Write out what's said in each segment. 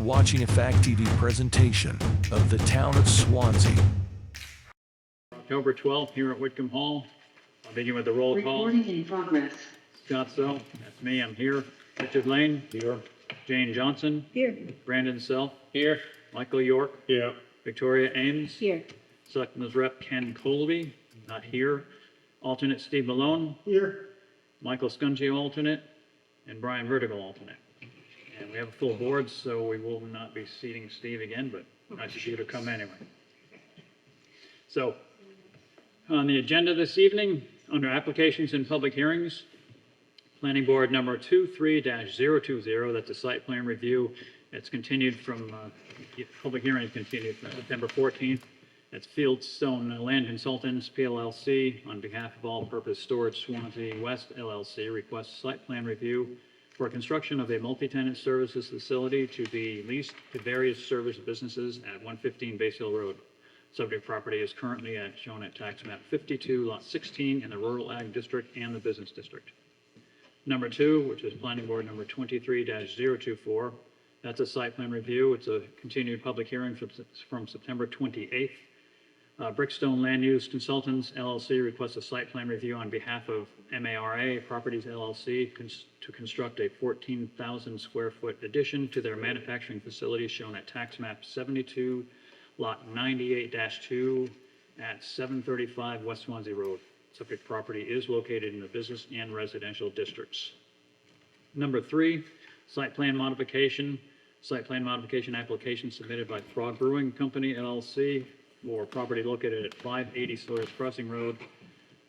watching a Fact TV presentation of the Town of Swanzey. October 12th here at Whitcomb Hall. I'll begin with the roll call. Recording in progress. Scott Sell, that's me, I'm here. Richard Lane. Here. Jane Johnson. Here. Brandon Self. Here. Michael York. Yeah. Victoria Ames. Here. Selectmen's Rep Ken Colby, not here. Alternate Steve Malone. Here. Michael Scungio alternate. And Brian Vertical alternate. And we have a full board, so we will not be seating Steve again, but nice of you to come anyway. So, on the agenda this evening, under applications and public hearings, Planning Board number 23-020, that's a site plan review. It's continued from, public hearing is continued from September 14th. That's Fieldstone Land Consultants, PLLC, on behalf of All Purpose Storage Swansea West LLC, requests site plan review for construction of a multi-tenant services facility to be leased to various service businesses at 115 Base Hill Road. Subject property is currently shown at tax map 52, lot 16 in the Rural Ag District and the Business District. Number 2, which is Planning Board number 23-024, that's a site plan review. It's a continued public hearing from September 28th. Brickstone Land Consultants LLC requests a site plan review on behalf of MARA Properties LLC to construct a 14,000 square foot addition to their manufacturing facility shown at tax map 72, lot 98-2 at 735 West Swanzey Road. Subject property is located in the business and residential districts. Number 3, site plan modification. Site plan modification application submitted by Frog Brewing Company LLC for property located at 580 Sawyers Crossing Road.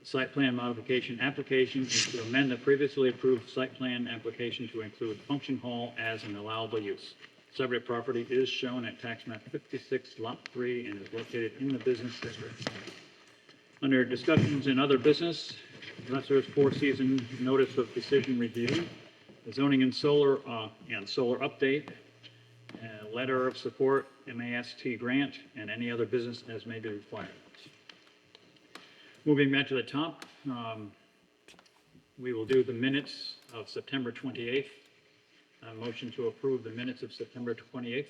Site plan modification application is to amend the previously approved site plan application to include function hall as an allowable use. Subject property is shown at tax map 56, lot 3, and is located in the business district. Under discussions in other business, Lesser's four-season notice of decision review, the zoning and solar update, letter of support, MAST grant, and any other business as may be required. Moving back to the top, we will do the minutes of September 28th. A motion to approve the minutes of September 28th.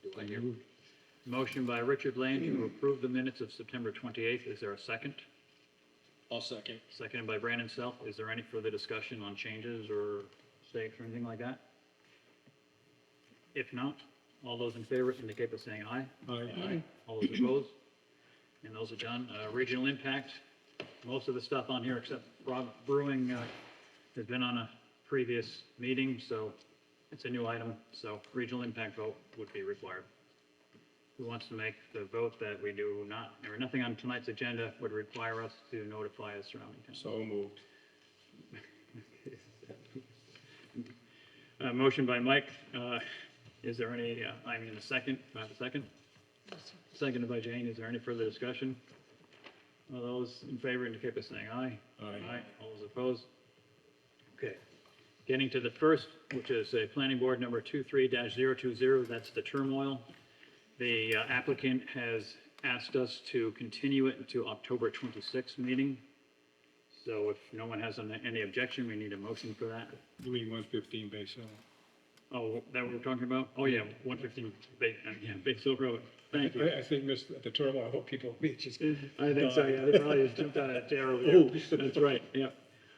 Do I hear? Motion by Richard Lane to approve the minutes of September 28th. Is there a second? I'll second. Seconded by Brandon Self. Is there any further discussion on changes or mistakes or anything like that? If not, all those in favor indicate by saying aye. Aye. All those opposed? And those are done. Regional impact, most of the stuff on here except Frog Brewing has been on a previous meeting, so it's a new item, so regional impact vote would be required. Who wants to make the vote that we do not, or nothing on tonight's agenda would require us to notify the surrounding town? So moved. Motion by Mike. Is there any, I mean a second, do I have a second? Seconded by Jane. Is there any further discussion? All those in favor indicate by saying aye. Aye. All those opposed? Okay. Getting to the first, which is a planning board number 23-020, that's the turmoil. The applicant has asked us to continue it to October 26th meeting. So if no one has any objection, we need a motion for that. You mean 115 Base Hill? Oh, that what we're talking about? Oh, yeah, 115 Base Hill Road. Thank you. I think the turmoil, I hope people just. I think so, yeah, they probably just jumped out of a chair over there. That's right, yeah.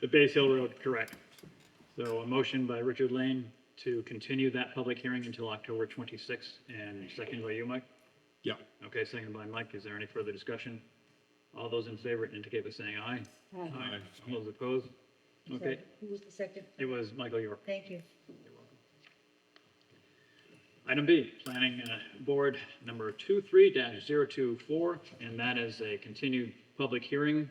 The Base Hill Road, correct. So a motion by Richard Lane to continue that public hearing until October 26th, and seconded by you, Mike? Yeah. Okay, seconded by Mike. Is there any further discussion? All those in favor indicate by saying aye. Aye. All those opposed? Okay, Who was the second? it was Michael York. Thank you. Item B, Planning Board number 23-024, and that is a continued public hearing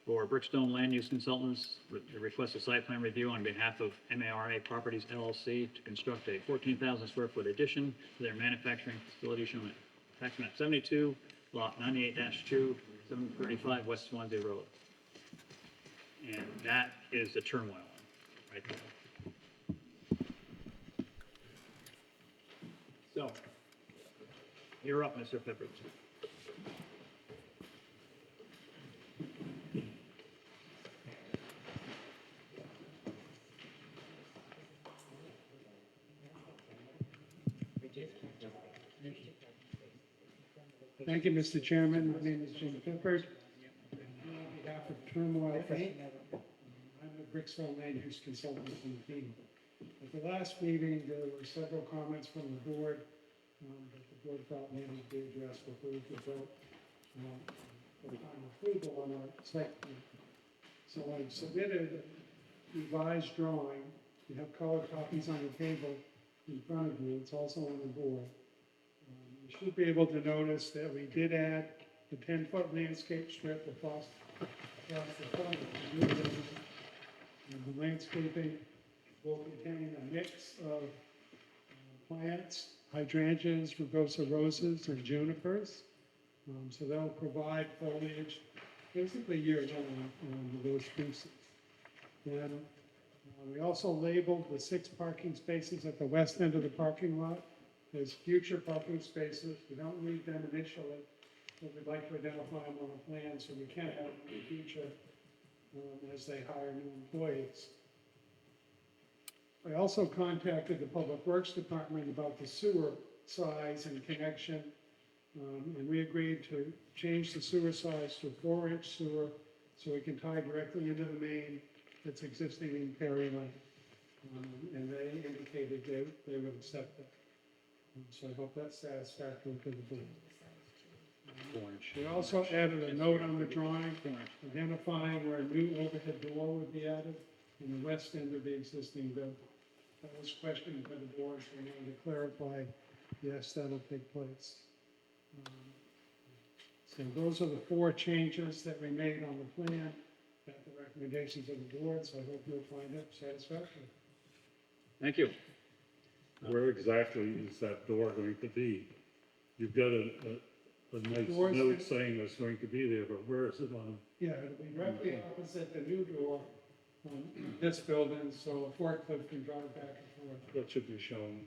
for Brickstone Land Consultants to request a site plan review on behalf of MARA Properties LLC to construct a 14,000 square foot addition to their manufacturing facility shown at tax map 72, lot 98-2, 735 West Swanzey Road. And that is the turmoil right there. So, you're up, Mr. Peppers. Thank you, Mr. Chairman. My name is Jim Pippard. On behalf of Turmoil Inc., I'm the Brickstone Land Consultants from the team. At the last meeting, there were several comments from the board that the board felt needed to be addressed before we could vote for final approval on our site plan. So I submitted a revised drawing. You have colored copies on the table in front of you. It's also on the board. You should be able to notice that we did add the 10-foot landscape strip across the front of the new building. And the landscaping will contain a mix of plants, hydrangeas, rugosa roses, and junipers. So they'll provide foliage basically year-round with those species. And we also labeled the 6 parking spaces at the west end of the parking lot as future parking spaces. We don't need them initially, but we'd like to identify them on a plan so we can have them in the future as they hire new employees. I also contacted the Public Works Department about the sewer size and connection, and we agreed to change the sewer size to a 4-inch sewer so we can tie directly into the main that's existing in Perry Lane. And they indicated they would accept that. So I hope that's satisfactory to the board. We also added a note on the drawing identifying where a new overhead door would be added in the west end of the existing building. That was questioned by the board, so we wanted to clarify, yes, that'll take place. So those are the 4 changes that we made on the plan at the recommendations of the board, so I hope you'll find it satisfactory. Thank you. Where exactly is that door going to be? You've got a nice Doors- note saying it's going to be there, but where is it on? Yeah, it'll be directly opposite the new door on this building, so a forklift can drive back and forth. That should be shown.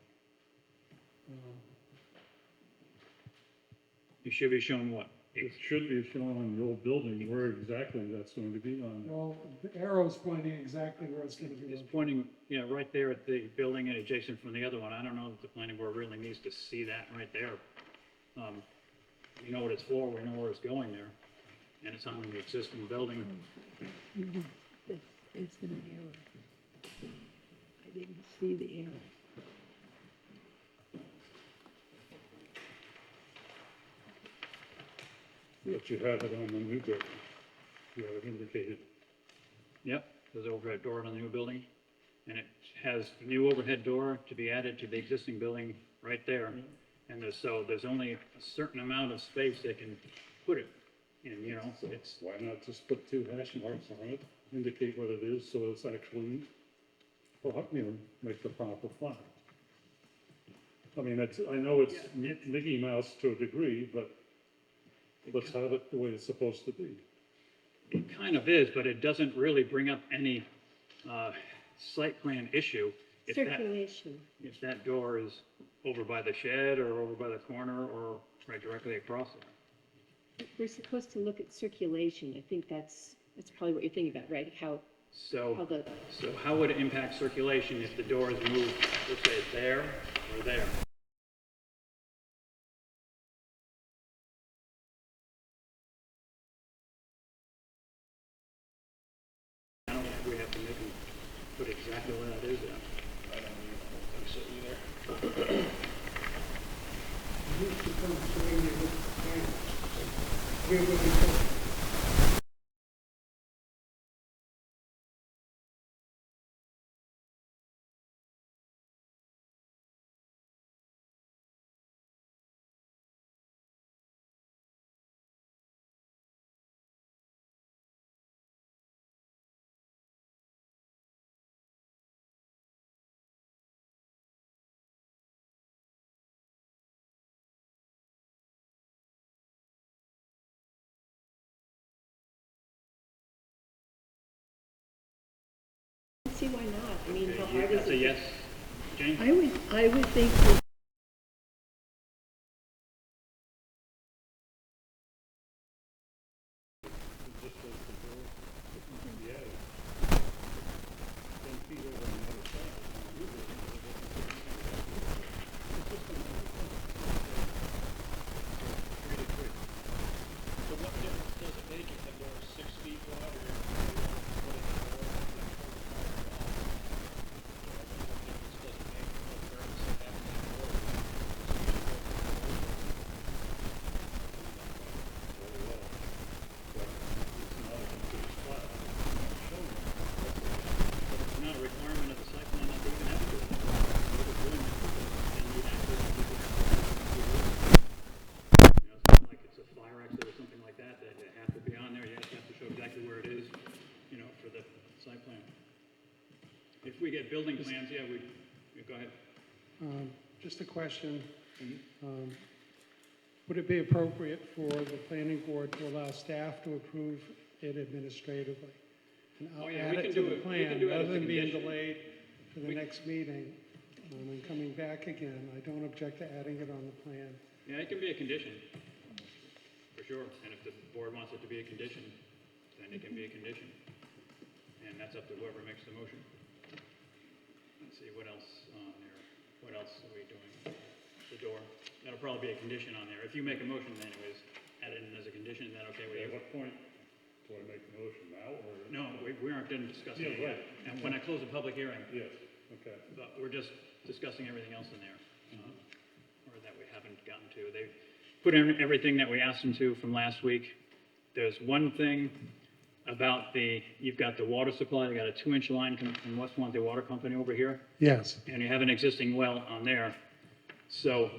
You should be shown what? It should be shown on the old building where exactly that's going to be on. Well, the arrow's pointing exactly where it's going to be. It's pointing, right there at the building and adjacent from the other one. I don't know if the planning board really needs to see that right there. We know what it's for, we know where it's going there, and it's on the existing building. It's an error. I didn't see the error. But you have it on the new building. You have it indicated. Yep, there's an overhead door on the new building, and it has the new overhead door to be added to the existing building right there. And there's only a certain amount of space they can put it in, So it's, why not just put 2 hash marks on it, indicate what it is, so it's actually, make the proper font. I mean, I know it's Mickey Mouse to a degree, but let's have it the way it's supposed to be. it kind of is, but it doesn't really bring up any site plan issue. If Circulation. If that door is over by the shed or over by the corner or right directly across it. We're supposed to look at circulation. I think that's probably what you're thinking about, right? How So the, how would it impact circulation if the door is moved, let's say there or there? I don't think we have to make them put exactly where that is at. I don't think so either. This becomes showing you this plan. Here will be- see why not? I mean, how Okay, hard is that's a it? yes, Jane? I would think that If we get building plans, yeah, go ahead. Just a question. Would it be appropriate for the planning board to allow staff to approve it administratively? And I'll Oh, yeah, add we it can to do the it. We plan, can do it as rather a than being condition. delayed to the next meeting and coming back again. I don't object to adding it on the plan. Yeah, it can be a condition, for sure. And if the board wants it to be a condition, then it can be a condition. And that's up to whoever makes the motion. Let's see, what else on there? What else are we doing? The door. That'll probably be a condition on there. If you make a motion anyways, add it in as a condition, is that okay with At you? what point do I make the motion now, or? No, we aren't done discussing it Yeah, yet. right. And when I close the public hearing, Yes, okay. but we're just discussing everything else in there, or that we haven't gotten to. They put in everything that we asked them to from last week. There's one thing about you've got the water supply, you got a 2-inch line coming from West Swanzey Water Company over here, Yes. and you have an existing well on there. So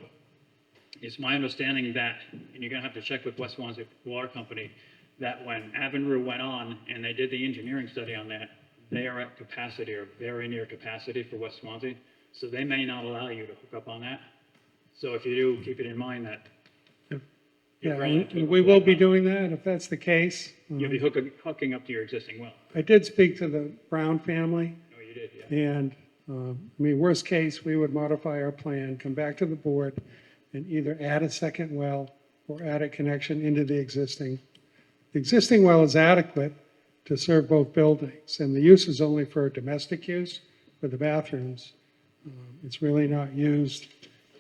it's my understanding that, and you're gonna have to check with West Swanzey Water Company, that when Avenue went on and they did the engineering study on that, they are at capacity or very near capacity for West Swansea. So they may not allow you to hook up on that. So if you do, keep it in mind that Yeah, relative and we will be doing that if that's the case. you'll be hooking up to your existing well. I did speak to the Brown family. No, you did, yeah. And, I mean, worst case, we would modify our plan, come back to the board, and either add a second well or add a connection into the existing. The existing well is adequate to serve both buildings, and the use is only for domestic use, for the bathrooms. It's really not used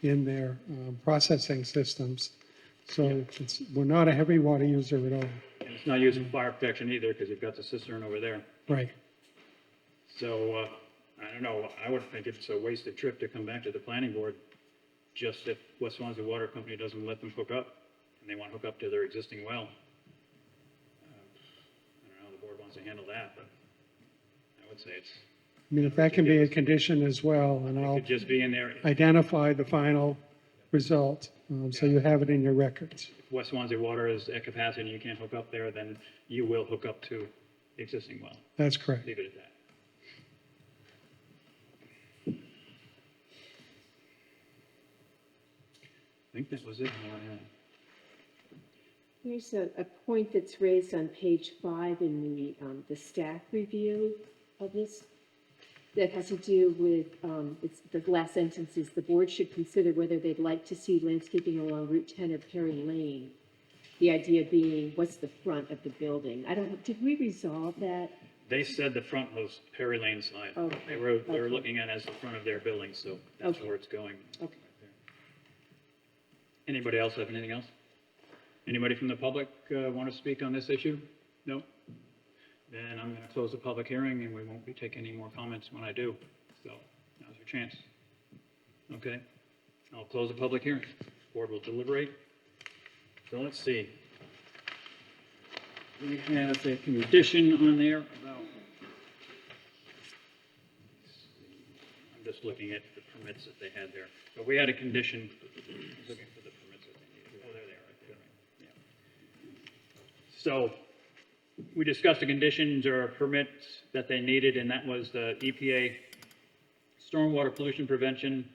in their processing systems. So we're not a heavy water user at all. And it's not using fire protection either because you've got the cistern over there. Right. So, I don't know, I would think it's a wasted trip to come back to the planning board just if West Swansea Water Company doesn't let them hook up and they want to hook up to their existing well. I don't know how the board wants to handle that, but I would say I mean, if that can be a condition as well, and it I'll could just be in there. identify the final result, so you have it in your records. If West Swansea Water is at capacity and you can't hook up there, then you will hook up to the existing well. That's correct. Leave it at that. I think that was it. There's a point that's raised on page 5 in the staff review of this that has to do with, it's the last sentence is, the board should consider whether they'd like to see landscaping along Route 10 or Perry Lane. The idea being, what's the front of the building? I don't know, did we resolve that? They said the front was Perry Lane side. Okay. They were Okay. looking at it as the front of their building, so that's Okay. where it's going. Okay. Anybody else have anything else? Anybody from the public want to speak on this issue? No? Then I'm going to close the public hearing and we won't be taking any more comments when I do. So now's your chance. Okay? I'll close the public hearing. Board will deliberate. So let's see. We have a condition on there about, I'm just looking at the permits that they had there. So we had a condition, looking for the permits that they needed. Oh, there they are, right there, right? Yeah. So we discussed the conditions or permits that they needed, and that was the EPA stormwater pollution prevention,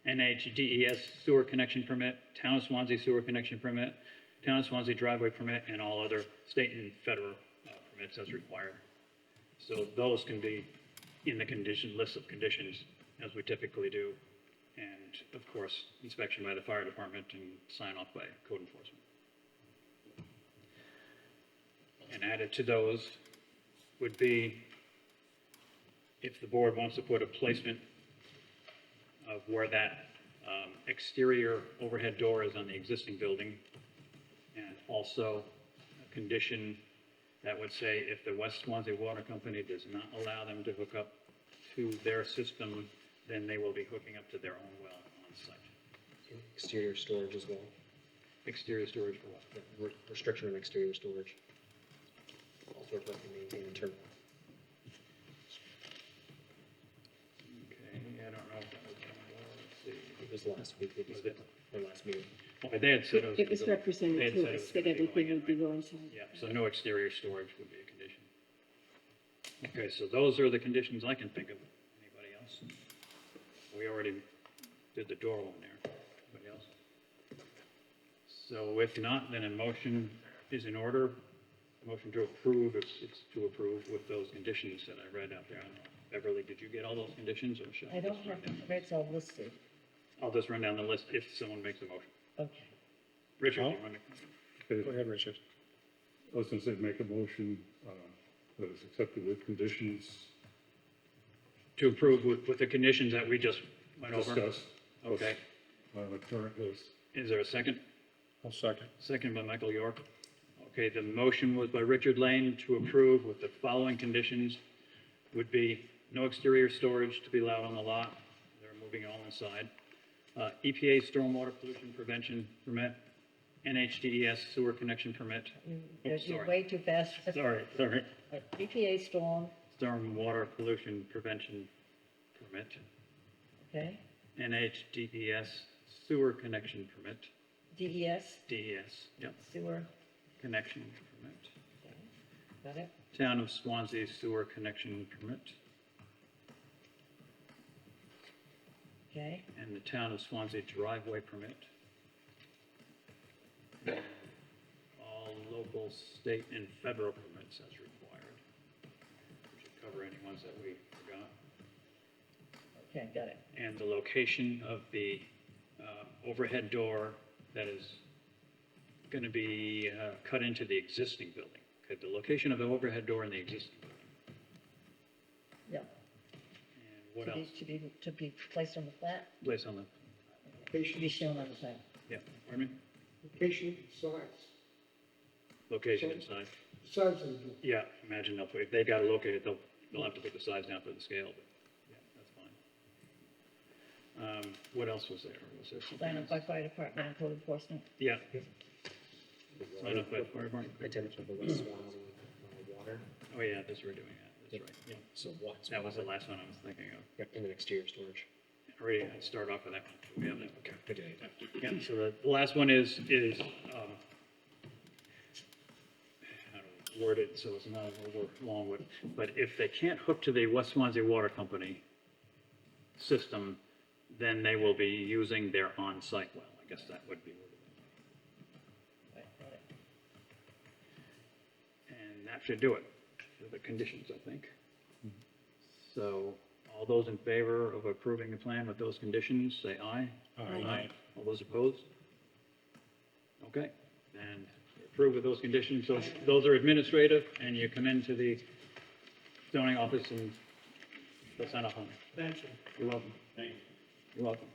NHDES sewer connection permit, Town of Swansea sewer connection permit, Town of Swansea driveway permit, and all other state and federal permits as required. So those can be in the condition list of conditions, as we typically do. And of course, inspection by the fire department and sign off by code enforcement. And added to those would be if the board wants to put a placement of where that exterior overhead door is on the existing building, and also a condition that would say if the West Swanzey Water Company does not allow them to hook up to their system, then they will be hooking up to their own well on site. Exterior storage as well. Exterior storage for what? Restriction on exterior storage. Also reflecting maintain internal. Okay, I don't know if that was, let's see. It was last week, they Was it? or last meeting. Okay, they had said it was. It was gonna go- they represented had to said it us was that gonna be everything going would be in, going to. Yeah, so no exterior storage would be a condition. Okay, so those are the conditions I can think of. already did the door one there. Anybody else? So if not, then a motion is in order. Motion to approve, if it's to approve with those conditions that I read out there. I don't know. Beverly, did you get all those conditions or shall I don't just run have down the rates all listed. I'll just run down the list if someone makes a motion. Okay. Richard, I'll- you want to? Okay, Go ahead, Richard. I was gonna say, make a motion, that is accepted with conditions To approve with the conditions that we just went over? discussed. Okay. The current list. Is there a second? I'll second. Second by Michael York. Okay, the motion was by Richard Lane to approve with the following conditions would be no exterior storage to be allowed on the lot. They're moving all inside. EPA stormwater pollution prevention permit, NHDES sewer connection permit. You're sorry. way too fast. Sorry. EPA storm, Stormwater pollution prevention permit, okay, NHDES sewer connection permit, DES, DES, yep, sewer, connection permit. okay, got it? Town of Swansea sewer connection permit, Okay, and the Town of Swansea driveway permit. All local, state, and federal permits as required. We should cover any ones that we forgot. okay, got it. And the location of the overhead door that is going to be cut into the existing building. Okay, the location of the overhead door in the existing building. Yeah. And what To be- else? To be placed on the flat, Place on the, to be shown on the plan. yeah, pardon me? Location, size, Location inside. size of the door. Yeah, imagine they'll put, if they got to locate it, they'll have to put the size down for the scale, but yeah, that's fine. What else was there? Was there something Sign up else? by fire department and code enforcement. Yeah. Sign up by fire department. Identity of the West Swanzey water. Oh, yeah, that's we're doing that. That's right. Yeah. So what? That was the last one I was thinking of. Yep, and then exterior storage. Already, I'd start off with that one. We have that. Okay, good idea. Yeah, so the last one is, how to word it so it's not over long with, but if they can't hook to the West Swansea Water Company system, then they will be using their on-site well. I guess that would be what it Right, got it. is. And that should do it for the conditions, I think. So all those in favor of approving the plan with those conditions, say aye. Aye. All those opposed? Okay, and approve with those conditions. So those are administrative, and you come into the zoning office and they'll sign off on it. Thank you. You're welcome. Thank you. You're welcome.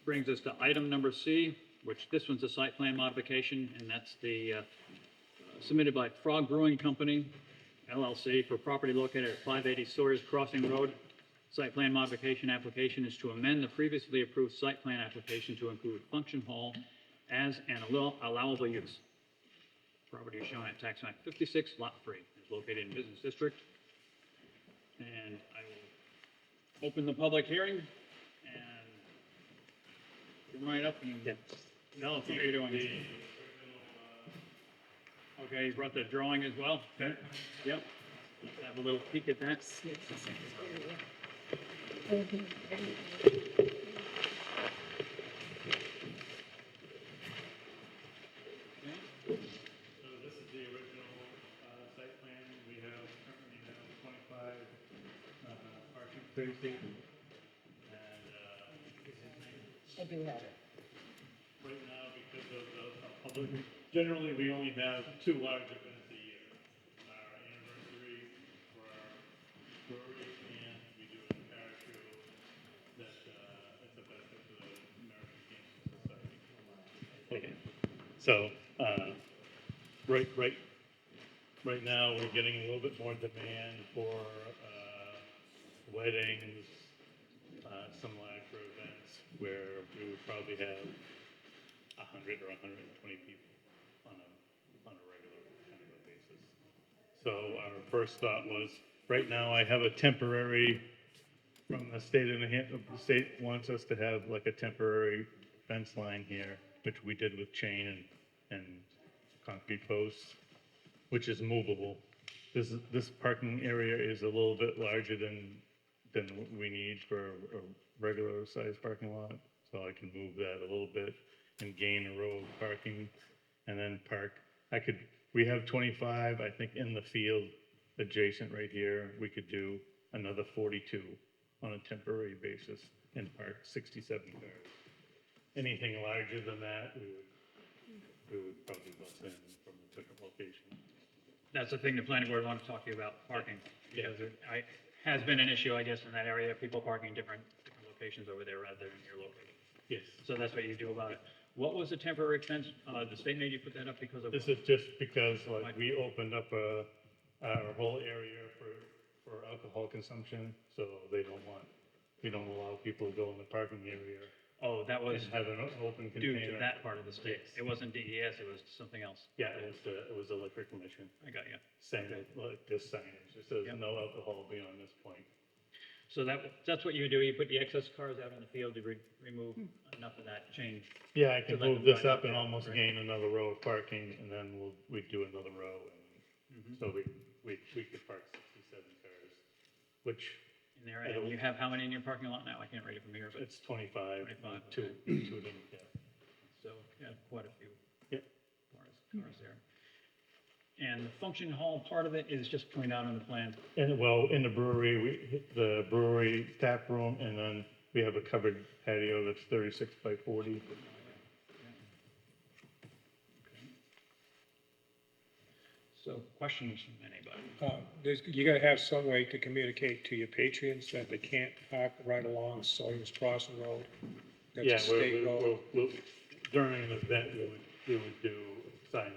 Brings us to item number C, which this one's a site plan modification, and that's the submitted by Frog Brewing Company, LLC, for property located at 580 Sawyer's Crossing Road. Site plan modification application is to amend the previously approved site plan application to include function hall as an allowable use. Property is shown at tax map 56, lot 3. It's located in Business District. And I will open the public hearing and come right up and tell us what you're doing. Okay, you brought the drawing as well? Okay. Yep. Let's have a little peek at that. So this is the original site plan. We currently have 25 parking spaces. And I do have it. right now, because of the public, generally, we only have 2 large events a year. Our anniversary for our brewery, and we do an entire show that is a benefit to the American Cancer Society. Okay, so, right now, we're getting a little bit more demand for, weddings, some larger events where we would probably have 100 or 120 people on a regular kind of a basis. So our first thought was, right now I have a temporary, from the state of New Hampshire, the state wants us to have like a temporary fence line here, which we did with chain and concrete posts, which is movable. this parking area is a little bit larger than we need for a regular sized parking lot. So I can move that a little bit and gain a row of parking and then park. We have 25, I think, in the field adjacent right here. We could do another 42 on a temporary basis and park 67 cars. Anything larger than that, we would probably bus in from a different location. That's the thing the planning board wanted to talk to you about, parking. Because has been an issue, I guess, in that area, people parking different locations over there rather than your location. Yes. So that's what you do about it. What was the temporary fence? The state made you put that up because of? This is just because like we opened up our whole area for alcohol consumption, so we don't allow people to go in the parking area Oh, that was and have an open due container. to that part of the state. Yes. It wasn't DES, it was something else. Yeah, it was the liquor commission I got you. saying that, like this signage, it says Yep. no alcohol beyond this point. So that's what you do. You put the excess cars out on the field, you remove enough of that chain. Yeah, I To can let move them this drive up up and there, almost right. gain another row of parking, and then we do another row, and so we could park 67 cars, which In there, and you have how many in your parking lot now? I can't read it from here, but it's 25, 25, two of them, yeah. so, yeah, quite a few Yep. cars there. And the function hall part of it is just pointed out on the plan. And well, in the brewery, we hit the brewery tap room, and then we have a covered patio that's 36 by 40. So questions from anybody? You gotta have some way to communicate to your patrons that they can't park right along Sawyer's Crossing Road. That's Yeah, a state road. during an event, we would do signage,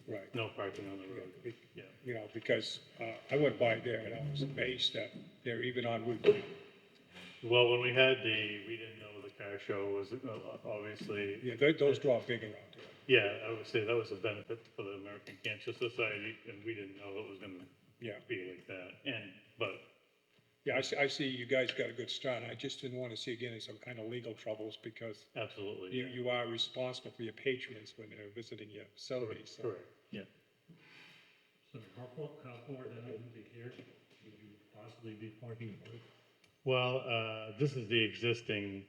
Right. no parking on the road. Yeah. You know, because I went by there and I was amazed that they're even on Route 2. Well, when we didn't know the car show was obviously, Yeah, those draw big around here. yeah, I would say that was a benefit for the American Cancer Society, and we didn't know it was gonna Yeah, be like that, but yeah, I see you guys got a good start. I just didn't want to see you getting some kind of legal troubles because absolutely. you, yeah. you are responsible for your patrons when they're visiting your facilities. So. Correct, yeah. So how far down into here would you possibly be parking? Well, this is the existing,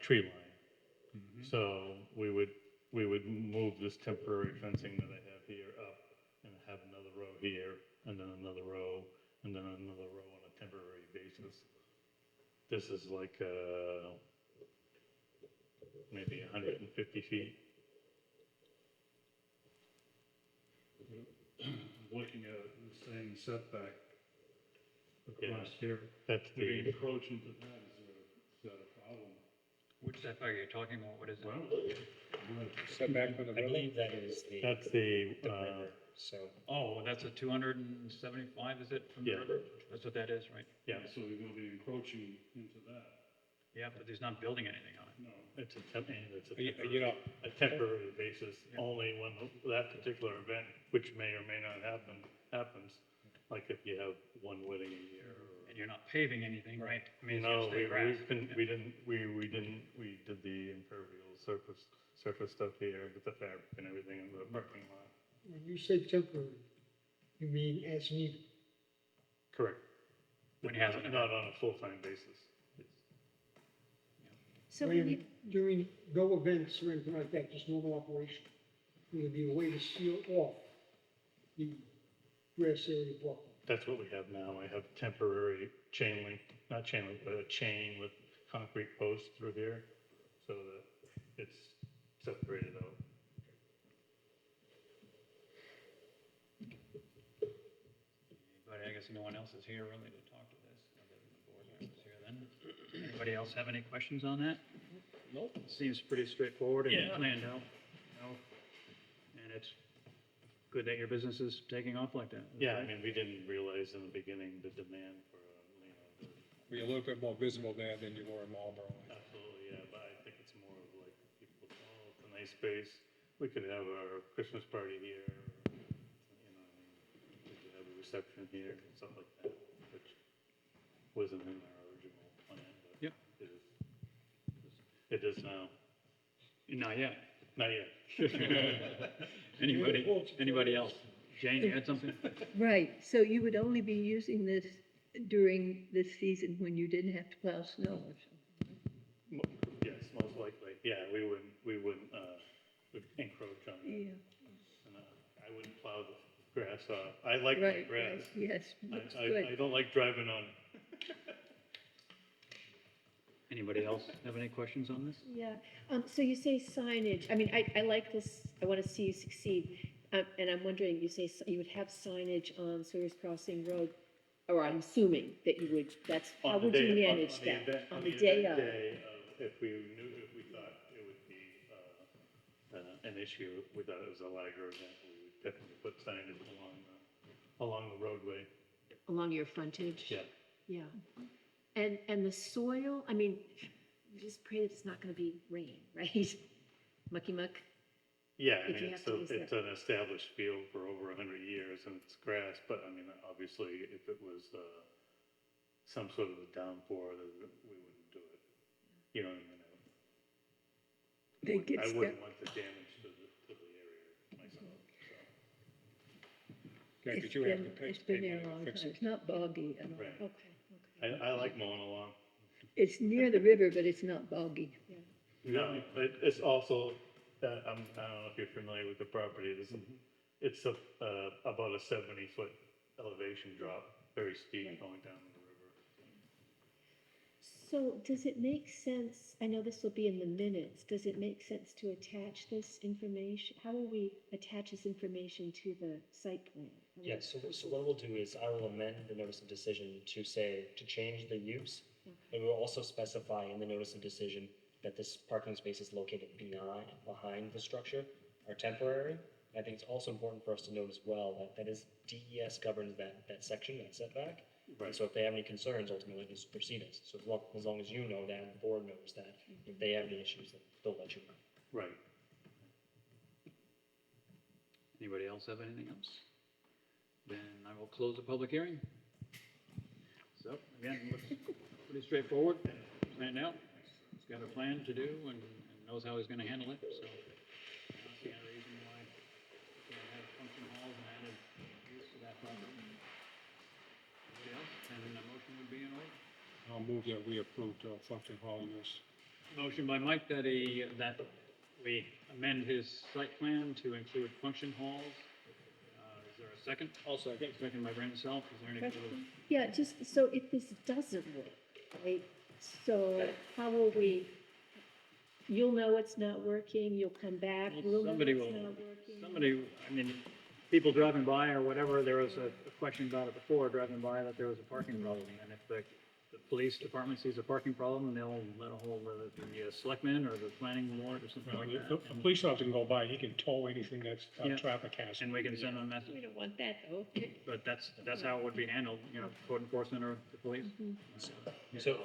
tree line. So we would move this temporary fencing that I have here up and have another row here, and then another row, and then another row on a temporary basis. This is like, maybe 150 feet. Looking at the same setback Yeah. across here, That's if you the, encroach into that, is that a problem? Which setback are you talking about? What is it? Well, Setback from the I river. believe that is that's the, river, so. Oh, that's a 275, is it, from the Yeah. river? That's what that is, right? yeah, so you're gonna be encroaching into that. Yeah, but he's not building anything on it. No, it's a You temporary. know, A temporary basis, Yeah. only when that particular event, which may or may not happen, happens. Like if you have one wedding a year or. And you're not paving anything, right? I mean, it's No, just the grass. we did the impervious surface stuff here with the fabric and everything in the parking lot. When you say temporary, you mean as needed? Correct. When he has an Not on a full-time basis. So when you, During no events or anything like that, just normal operation, will there be a way to seal off the grass area parking? That's what we have now. I have temporary chain link, not chain link, but a chain with concrete posts through here so that it's separated out. But I guess no one else is here really to talk to this, other than the board members here then. Anybody else have any questions on that? Nope. Seems pretty straightforward and planned out. No. And it's good that your business is taking off like that. That's Yeah, I great. mean, we didn't realize in the beginning the demand for, We're a little bit more visible there than you were in Marlboro. absolutely, yeah, but I think it's more of like people, oh, it's a nice space. We could have our Christmas party here, or, you know, I mean, we could have a reception here and stuff like that, which wasn't in our original plan, but Yep. it is now. Not yet. Not yet. Anybody else? Jane, you had something? Right, so you would only be using this during this season when you didn't have to plow snow or something? Yes, most likely, yeah, we wouldn't, would encroach on that. Yeah, And, I wouldn't plow the grass off. I like my right, grass. right, yes, looks I good. don't like driving on it. Anybody else have any questions on this? Yeah, so you say signage, I mean, I like this, I want to see you succeed. And I'm wondering, you say you would have signage on Sawyer's Crossing Road, or I'm assuming that you would, that's, how On the would day- you on- manage on the that? event- On on the the day event of? if we thought it would be, an issue, we thought it was a larger event, we would definitely put signage along the roadway. Along your frontage? Yeah. Yeah. And the soil, I mean, just pray that it's not gonna be rain, right? Mucky muck? Yeah, I If you mean, have to use it's an established field for over 100 years and it's grass, but I mean, obviously, if it was, some sort of a downpour, then we wouldn't do it. You know what I mean? They get I stuck. wouldn't want the damage to the area myself, so. Yeah, 'cause you have to It's pay been there money a to long fix time, it. it's not boggy at all. Right. Okay, I like mowing along. It's near the river, but it's not boggy. No, but it's also, I don't know if you're familiar with the property, it's about a 70-foot elevation drop, very steep Right. going down the river. So does it make sense, I know this will be in the minutes, does it make sense to attach this information? How will we attach this information to the site plan? How will- Yes, so what we'll do is I will amend the notice of decision to say, to change the use. And we'll also specify in the notice of decision that this parking space is located behind the structure are temporary. I think it's also important for us to note as well that DES governs that section, that setback. And so if they have any concerns, ultimately, just proceed us. So as long as you know that, and the board knows that, if they have any issues, then they'll let you know. Right. Anybody else have anything else? Then I will close the public hearing. So, again, looks pretty straightforward, planned out. He's got a plan to do and knows how he's gonna handle it, so. I don't see any reason why we can't have function halls and added use to that property. Anybody else? And a motion would be in order. I'll move that we approve the function hall use. Motion by Mike that we amend his site plan to include function halls. Is there a second? I'll second. Second by Brandon Self. Is there any further? Question? Yeah, just, so if this doesn't work, right, so how will we, you'll know it's not working, you'll come back, Well, we'll know somebody it's will- not working. Somebody, I mean, people driving by or whatever, there was a question about it before, driving by, that there was a parking problem. And if the police department sees a parking problem, they'll let a hold of the selectmen or the planning board or something like that. A police officer can go by, he can tow anything that's Yeah. traffic hazard. And we can send them a We message. don't want that, though. But that's how it would be handled, you know, code enforcement or the police. So,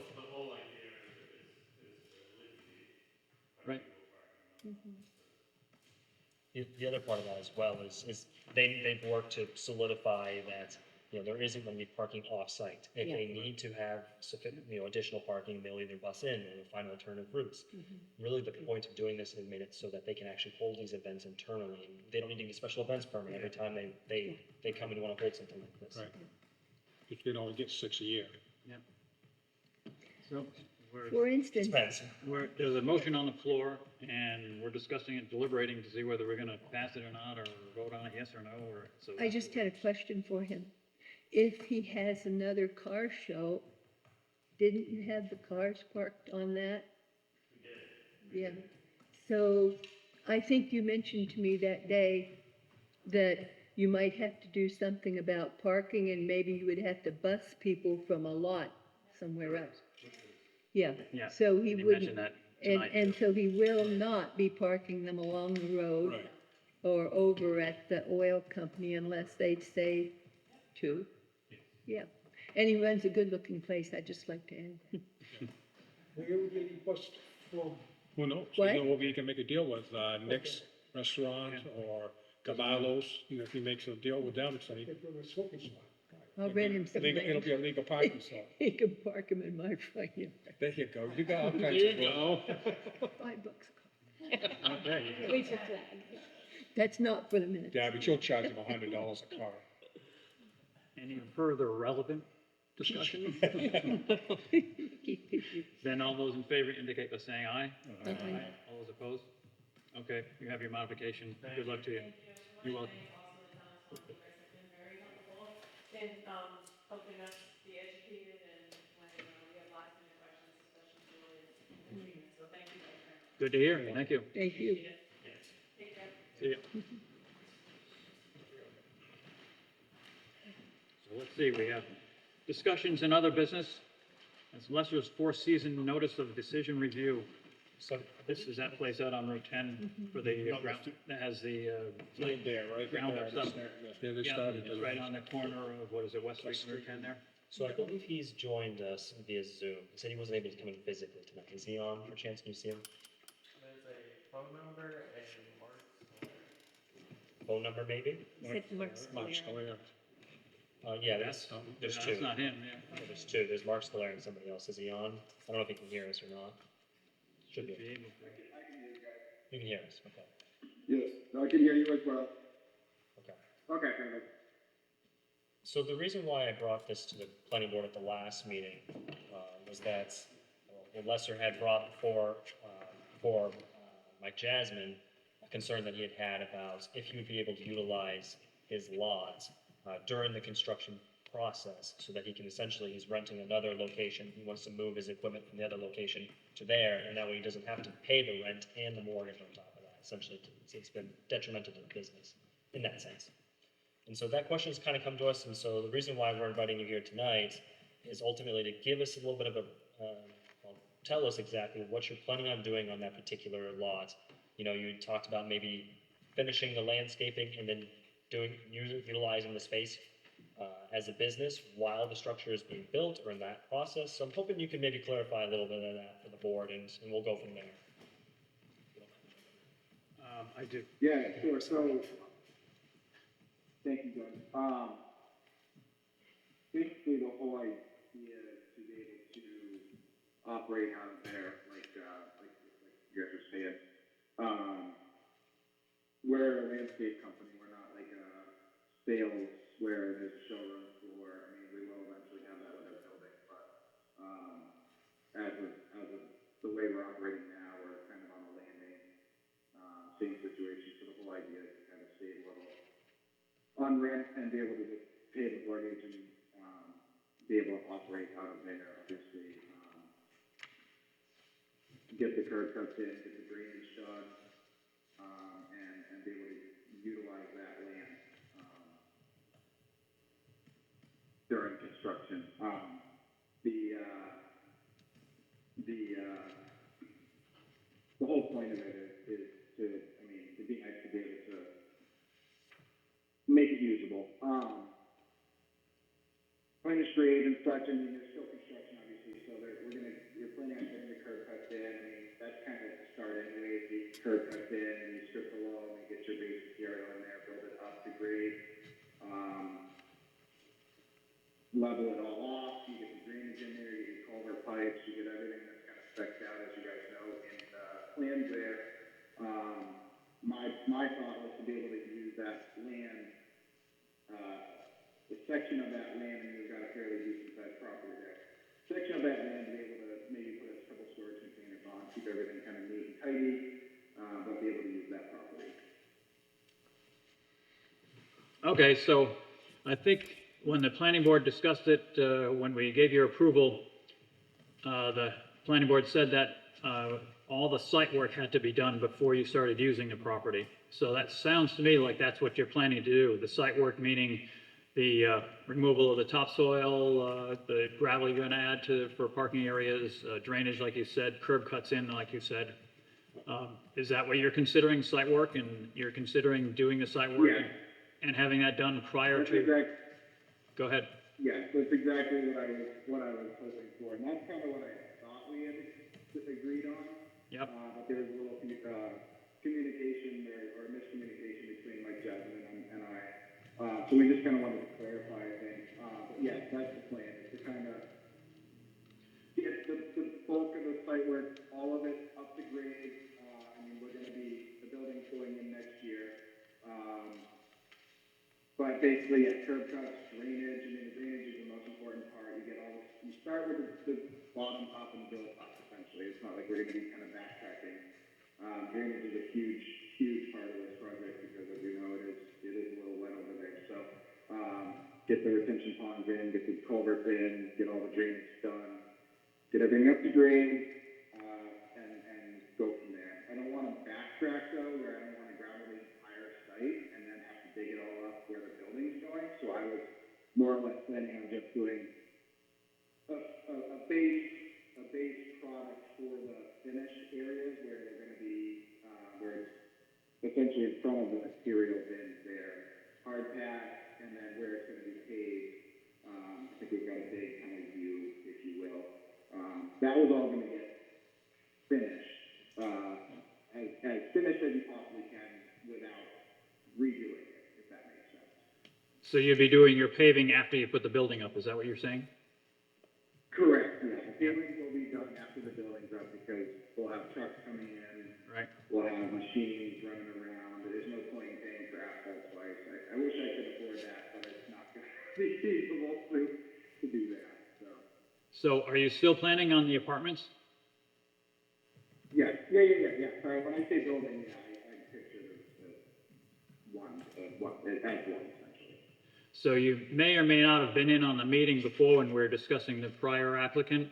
Right. the other part of that as well is they've worked to solidify that, there isn't going to be parking off-site. If they need to have sufficient, additional parking, they'll either bus in or find alternative routes. Really, the point of doing this is made it so that they can actually hold these events internally. And they don't need to get a special events permit every time they come and want to hold something like this. Right. Because we only get 6 a year. Yep. So, For instance, Depends. there's a motion on the floor, and we're discussing it, deliberating to see whether we're gonna pass it or not, or vote on it, yes or no, or so. I just had a question for him. If he has another car show, didn't you have the cars parked on that? Yeah. So I think you mentioned to me that day that you might have to do something about parking and maybe you would have to bus people from a lot somewhere else. Yeah. Yeah, So he you wouldn't, mentioned that and, tonight, and too. so he will not be parking them along the road Right. or over at the oil company unless they say to. Yeah, and he runs a good-looking place, I'd just like to add. Where we getting bus from? Who knows? What? Maybe you can make a deal with Nick's Restaurant or Caballo's, if he makes a deal with them, say, Get from a smoking spot. I'll rent him some it'll land. be a legal parking spot. He can park them in my front yard, There you go, you got all kinds There of. you go. $5 a car. Okay. Wave your flag. That's not for the minutes. Yeah, but you'll charge them $100 a car. Any further relevant discussion? Then all those in favor indicate by saying aye. Aye. All those opposed? Okay, you have your modification. Good luck to you. You're welcome. Also, the town council, you guys have been very helpful in, helping us be educated and when, we have last minute questions, especially Julie. So thank you guys very much. Good to hear. Thank you. Thank you. Take care. See ya. So let's see, we have discussions and other business. As Lester's four-season notice of decision review. So This is that place out on Route 10 for the, ground that has the, Right there, right? Ground up stuff. Yeah, they yeah, started. it's right on the corner of, what is it, West Street and Route 10 there? So I believe he's joined us via Zoom. He said he wasn't able to come in physically tonight. Is he on for chance? Can you see him? There's a phone number and Mark's. Phone number maybe? Said Mark's Much clear. clearer. Yeah, there's Yeah, two. That's not him, yeah. Yeah, there's two. There's Mark Scolaire and somebody else. Is he on? I don't know if he can hear us or not. Should be. Be able to. You can hear us. Okay. Yes, I can hear you as well. Okay. Okay, perfect. So the reason why I brought this to the planning board at the last meeting was that Lester had brought for Mike Jasmine a concern that he had about if he would be able to utilize his lot during the construction process, so that he can essentially, he's renting another location. He wants to move his equipment from the other location to there, and that way he doesn't have to pay the rent and the mortgage on top of that. Essentially, it's been detrimental to the business in that sense. And so that question has kind of come to us, and so the reason why we're inviting you here tonight is ultimately to give us a little bit of a, well, tell us exactly what you're planning on doing on that particular lot. You know, you talked about maybe finishing the landscaping and then utilizing the space as a business while the structure is being built or in that process. So I'm hoping you can maybe clarify a little bit of that for the board, and we'll go from there. I do. Yeah, sure, so, thank you, John. Basically, the whole idea is to be able to operate out of there, like you guys are saying. We're a landscape company, we're not like a sales where there's a showroom floor. I mean, we will eventually have that with our building, but, as of the way we're operating now, we're kind of on a landing, same situation, so the whole idea is to kind of save a little on rent and be able to just pay the mortgage and, be able to operate out of there, obviously, get the curb cuts in, get the drainage done, and be able to utilize that land, during construction. The whole point of it is to, I mean, it'd be nice to be able to make it usable. Finish grade and such, I mean, there's still construction obviously, so you're planning on getting the curb cuts in. I mean, that's kind of the start anyways, the curb cuts in, and you strip below, and you get your base material in there, build it up to grade. Level it all off, you get the drainage in there, you get culvert pipes, you get everything that's kind of spec'd out, as you guys know, in the plans there. My thought was to be able to use that land, the section of that land, and we've got a fairly decent sized property there. Section of that land to be able to maybe put a couple storage containers on, keep everything kind of neat and tidy, but be able to use that property. Okay, so I think when the planning board discussed it, when we gave your approval, the planning board said that all the site work had to be done before you started using the property. So that sounds to me like that's what you're planning to do. The site work meaning the removal of the topsoil, the gravel you're going to add for parking areas, drainage like you said, curb cuts in like you said. Is that what you're considering, site work, and you're considering doing the site work and having that done prior to? Go ahead. Yes, that's exactly what I was hoping for, and that's kind of what I thought we had agreed on. Yep. But there was a little communication or miscommunication between Mike Jasmine and I. So we just kind of wanted to clarify things. But yes, that's the plan, is to kind of get the bulk of the site work, all of it up to grade. I mean, the building's going in next year. but basically, yeah, curb cuts, drainage, I mean, the drainage is the most important part. You get all this, you start with the bottom up and build up, essentially. It's not like we're gonna be kind of backtracking. Drainage is a huge, huge part of this project because as you know, it is a little wet over there. So, get the retention ponds in, get the culverts in, get all the drainage done, get everything up to grade, and go from there. I don't wanna backtrack though, where I don't wanna gravel the entire site and then have to dig it all up where the building's going. So I was more or less planning on just doing a base product for the finished areas where they're gonna be, where it's essentially in front of the material bins there, hard pack, and then where it's gonna be paved. I think we've got a big kind of view, if you will. That was all gonna get finished, as finished as you possibly can without redoing it, if that makes sense. So you'd be doing your paving after you put the building up, is that what you're saying? Correct, yeah. The paving will be done after the building's up because we'll have trucks coming in. Right. We'll have machines running around. There's no point in paying for asphalt twice. I wish I could afford that, but it's not gonna be feasible to do that, so. So are you still planning on the apartments? Yeah. Sorry, when I say building, yeah, I picture the one, as one essentially. So you may or may not have been in on the meeting before when we were discussing the prior applicant.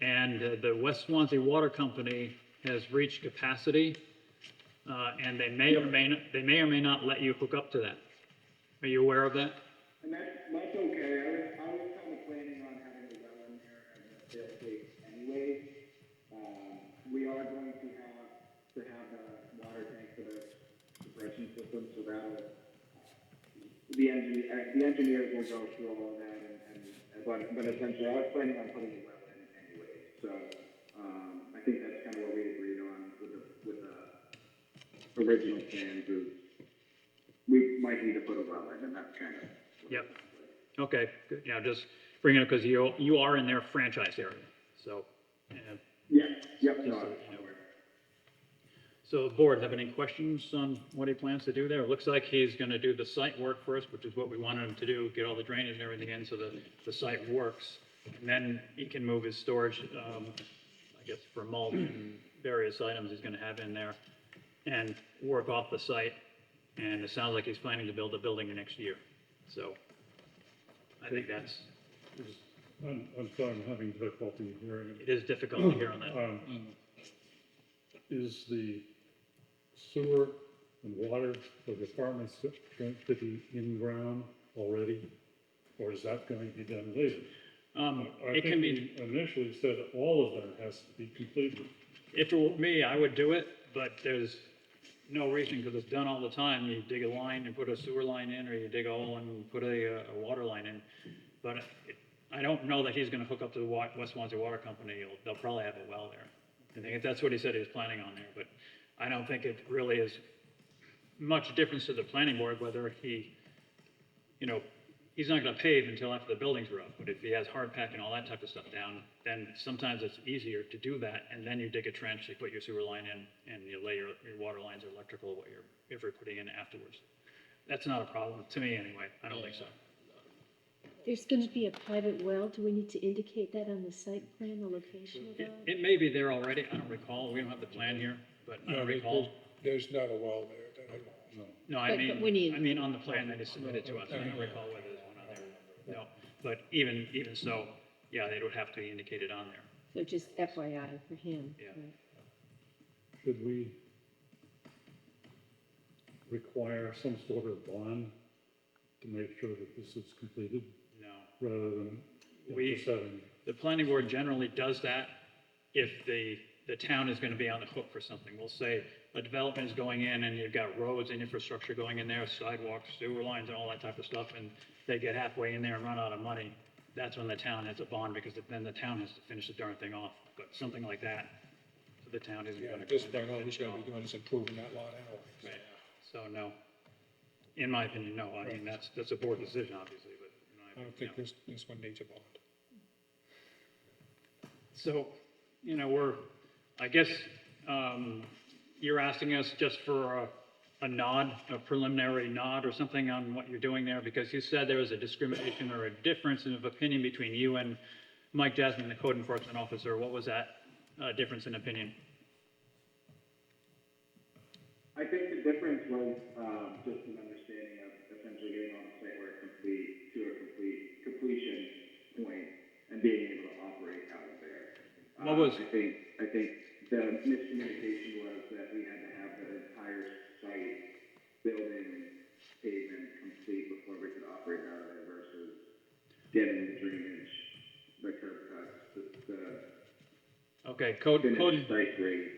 And the West Swanzey Water Company has reached capacity, and they may or may not let you hook up to that. Are you aware of that? And that's okay. I was kind of planning on having a well in there as a fail safe anyway. We are going to have the water tank for the suppression system, so that'll, the engineers will go through all of that but essentially I was planning on putting a well in anyway. So, I think that's kind of what we agreed on with the original plans is we might need to put a well in, and that's kind of. Yep. Okay, good. Yeah, just bring it up because you are in their franchise area, so. Yeah, yep, Just no, so I'm you know. aware. So the board, have any questions on what he plans to do there? It looks like he's gonna do the site work first, which is what we wanted him to do, get all the drainage and everything in so that the site works. And then he can move his storage, I guess for mulch and various items he's gonna have in there and work off the site. And it sounds like he's planning to build a building next year. So I think that's, I'm sorry, I'm having difficulty hearing it is difficult to hear on that. Is the sewer and water for the apartments going to be in ground already? Or is that going to be done later? I It can think be, we initially said all of that has to be completed. if it were me, I would do it, but there's no reason because it's done all the time. You dig a line and put a sewer line in, or you dig a hole and put a water line in. But I don't know that he's gonna hook up to the West Swanzey Water Company. They'll probably have a well there. I think that's what he said he was planning on there, but I don't think it really is much difference to the planning board whether he, he's not gonna pave until after the buildings are up, but if he has hard pack and all that type of stuff down, then sometimes it's easier to do that, and then you dig a trench, you put your sewer line in, and you lay your water lines or electrical, if you're putting in afterwards. That's not a problem, to me anyway, I don't think so. There's going to be a private well. Do we need to indicate that on the site plan, the location of that? It may be there already, I don't recall, we don't have the plan here, but I don't recall. There's not a well there that I know of. No, But we need- on the plan that is submitted to us, I don't recall whether there's one on there. No, but even so, yeah, they would have to be indicated on there. So just FYI for him. Yeah. right. Should we require some sort of bond to make sure that this is completed No. rather than We- just having? The planning board generally does that if the town is gonna be on the hook for something. We'll say a development is going in and you've got roads and infrastructure going in there, sidewalks, sewer lines and all that type of stuff, and they get halfway in there and run out of money. That's when the town has a bond, because then the town has to finish the darn thing off. But something like that, the town isn't Yeah, gonna. at this go in point, all and he's finish gonna it be off. doing is improving that lot anyway. Right, so no. In my opinion, no. I mean, that's a board decision, obviously, but in my I don't opinion, think no. this one needs a bond. So, I guess, you're asking us just for a nod, a preliminary nod or something on what you're doing there? Because you said there was a discrimination or a difference of opinion between you and Mike Jasmine, the code enforcement officer. What was that difference in opinion? I think the difference was, just an understanding of essentially getting on the site work complete to a completion point and being able to operate out of there. What was- I think the miscommunication was that we had to have the entire site, building, pavement complete before we could operate out of there versus getting the drainage, the curb cuts, the Okay, finished site grade.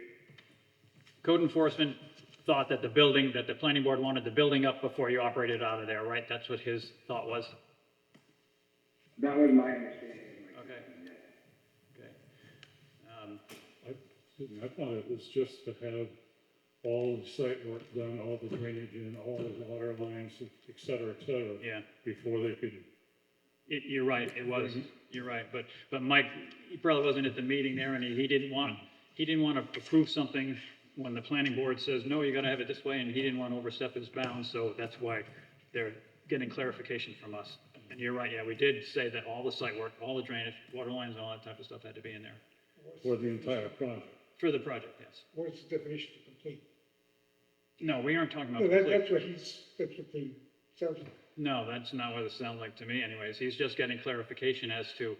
code enforcement thought that the planning board wanted the building up before you operated out of there, right? That's what his thought was? That was my understanding. Okay. Okay. I thought it was just to have all the site work done, all the drainage in, all the water lines, et cetera, Yeah. before they could. You're right, it was, you're right, but Mike, he probably wasn't at the meeting there, and he didn't want to approve something when the planning board says, no, you gotta have it this way, and he didn't want to overstep his bounds, so that's why they're getting clarification from us. And you're right, yeah, we did say that all the site work, all the drainage, water lines, and all that type of stuff had to be in there. For the entire project. For the project, yes. What is the definition of complete? No, we aren't talking about No, complete. that's what the, sounds like. No, that's not what it sounds like to me anyways. He's just getting clarification as to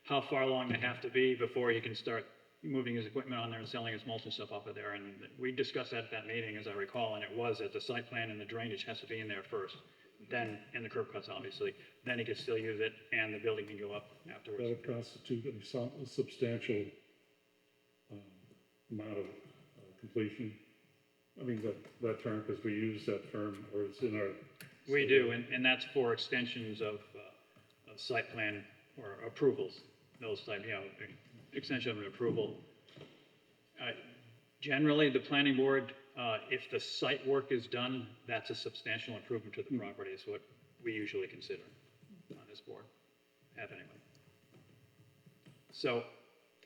how far along they have to be before he can start moving his equipment on there and selling his mulch and stuff off of there. And we discussed that at that meeting, as I recall, and it was that the site plan and the drainage has to be in there first. Then, and the curb cuts, obviously. Then he can still use it, and the building can go up afterwards. That would constitute a substantial amount of completion. I mean, that term, because we use that term, or it's in our. We do, and that's for extensions of site plan or approvals, those type, extension of an approval. Generally, the planning board, if the site work is done, that's a substantial improvement to the property, is what we usually consider on this board, have anyway. So,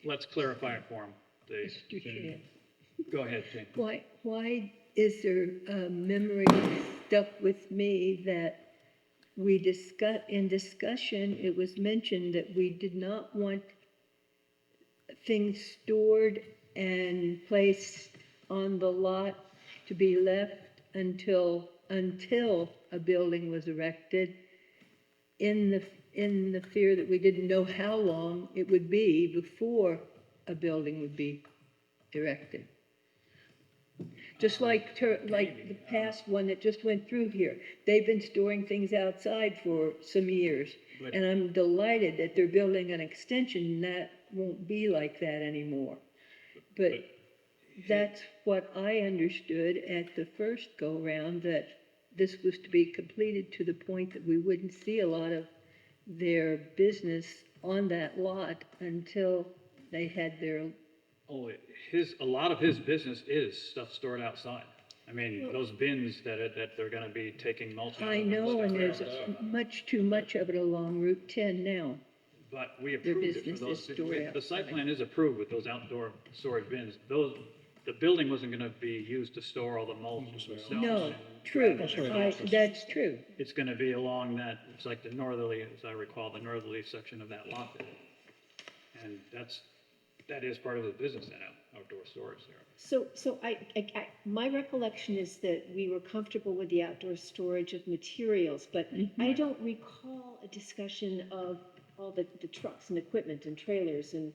let's clarify it for him. Mr. Chair, Go ahead, Jane. why is there a memory stuck with me that in discussion, it was mentioned that we did not want things stored and placed on the lot to be left until a building was erected, in the fear that we didn't know how long it would be before a building would be erected. Just like the past one that just went through here. They've been storing things outside for some years. And I'm delighted that they're building an extension that won't be like that anymore. But that's what I understood at the first go-round, that this was to be completed to the point that we wouldn't see a lot of their business on that lot until they had their. Oh, a lot of his business is stuff stored outside. I mean, those bins that they're gonna be taking mulch out of. I know, and there's much too much of it along Route 10 now. But we approved it for business those. is stored The site outside. plan is approved with those outdoor storage bins. The building wasn't gonna be used to store all the mulch and stuff. No, true, that's true. It's gonna be along that, it's like the northerly, as I recall, the northerly section of that lot there. And that is part of the business, that outdoor storage there. So my recollection is that we were comfortable with the outdoor storage of materials, but I don't recall a discussion of all the trucks and equipment and trailers and,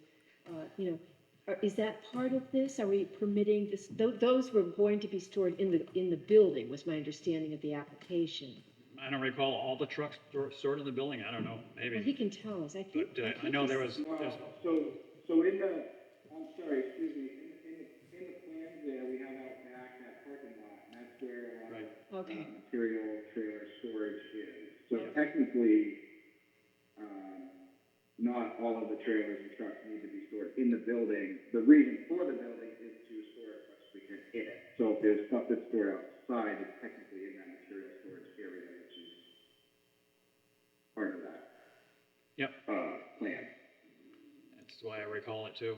is that part of this? Are we permitting this? Those were going to be stored in the building, was my understanding of the application. I don't recall all the trucks stored in the building. I don't know, maybe. Well, he can tell us. I think. But I know there was. So in the, I'm sorry, excuse me, in the plans there, we have out back that parking lot, and that's where, Okay. material trailer storage is. So technically, not all of the trailers and trucks need to be stored in the building. The reason for the building is to store as much as we can in it. So if there's stuff that's stored outside, it's technically in that material storage area, which is part of that. Yep. Plan. That's why I recall it too.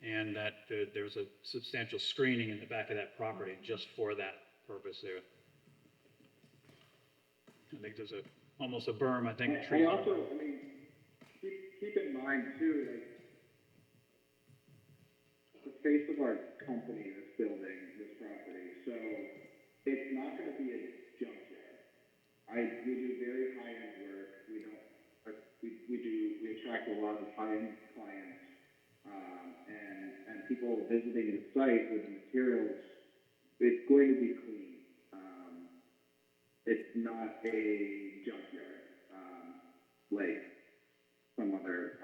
And that there's a substantial screening in the back of that property just for that purpose there. I think there's almost a berm, I think. And also, I mean, keep in mind too, like, the face of our company that's building this property, so it's not gonna be a junkyard. We do very high-end work, we attract a lot of high-end clients, and people visiting the site with the materials, it's going to be clean. It's not a junkyard, like some other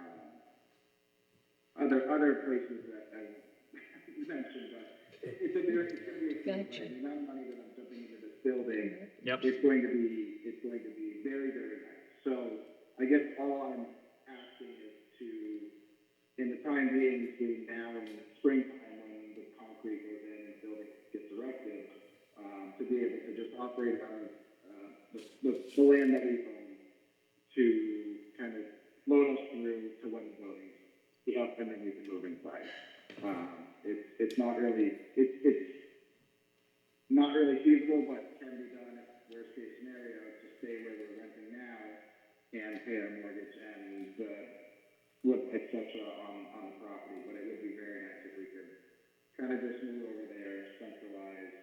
places that I mentioned, but it's gonna be a clean site. The amount of money that I'm dumping into this building, Yep. it's going to be very, very nice. So I guess all I'm asking is to, in the time being between now and the springtime when the concrete goes in and the building gets erected, to be able to just operate out of the land that we own to kind of load us through to when the building's up and then we can move inside. It's not really feasible, but can be done if worst case scenario to stay where we're renting now and pay our mortgage and flip, et cetera, on the property. But it would be very nice if we could kind of just move over there, centralize,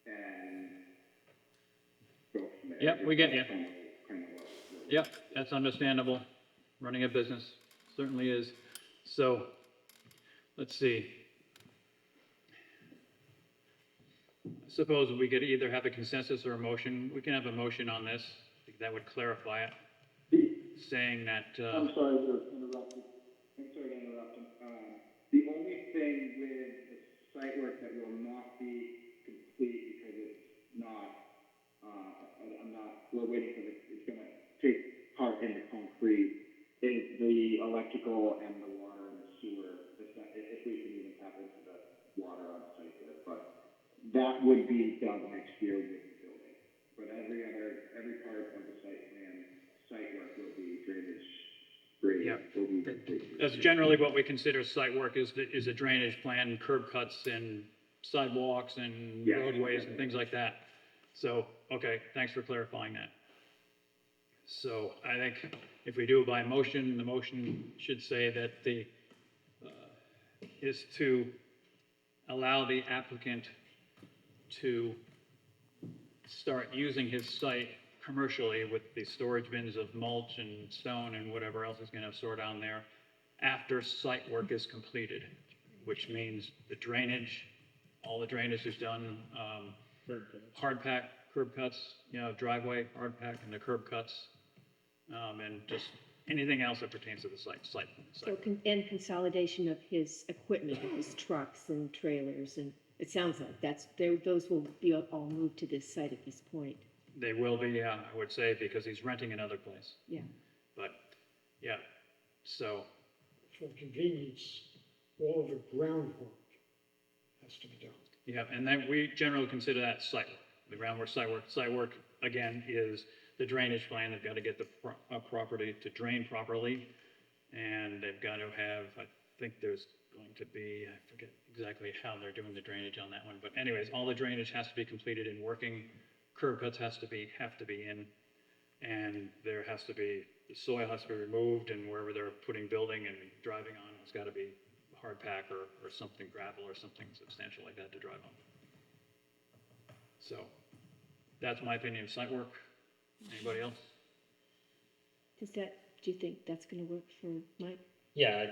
and go from there. Yep, we get you. Kind of what Yep, that's understandable. Running a business certainly is. So, let's see. Suppose we could either have a consensus or a motion. We can have a motion on this. I think that would clarify it. Saying that, I'm sorry to interrupt. The only thing with the site work that will not be complete because it's not, we're waiting for it's gonna take part in the concrete, is the electrical and the water and the sewer, if we can even tap into the water on site there. But that would be done next year with the building. But every part of the site work will be drainage. Yeah. Will be complete. that's generally what we consider site work is a drainage plan, curb cuts and sidewalks and Yeah. roadways and things like that. So, okay, thanks for clarifying that. So I think if we do it by motion, the motion should say that is to allow the applicant to start using his site commercially with the storage bins of mulch and stone and whatever else is gonna store down there after site work is completed, which means the drainage, all the drainage is done, hard pack, curb cuts, driveway, hard pack, and the curb cuts, and just anything else that pertains to the site. So, and consolidation of his equipment, of his trucks and trailers, and it sounds like those will be all moved to this site at this point. They will be, I would say, because he's renting another place. Yeah. But, yeah, so, For convenience, all of the groundwork has to be done. yeah, and then we generally consider that site work, the groundwork, site work. Site work, again, is the drainage plan. They've got to get the property to drain properly, and they've got to have, I think there's going to be, I forget exactly how they're doing the drainage on that one, but anyways, all the drainage has to be completed and working. Curb cuts have to be in, and there has to be, the soil has to be removed, and wherever they're putting building and driving on, it's got to be hard pack or something, gravel or something substantial like that to drive on. So, that's my opinion of site work. Anybody else? Do you think that's gonna work for Mike? Yeah,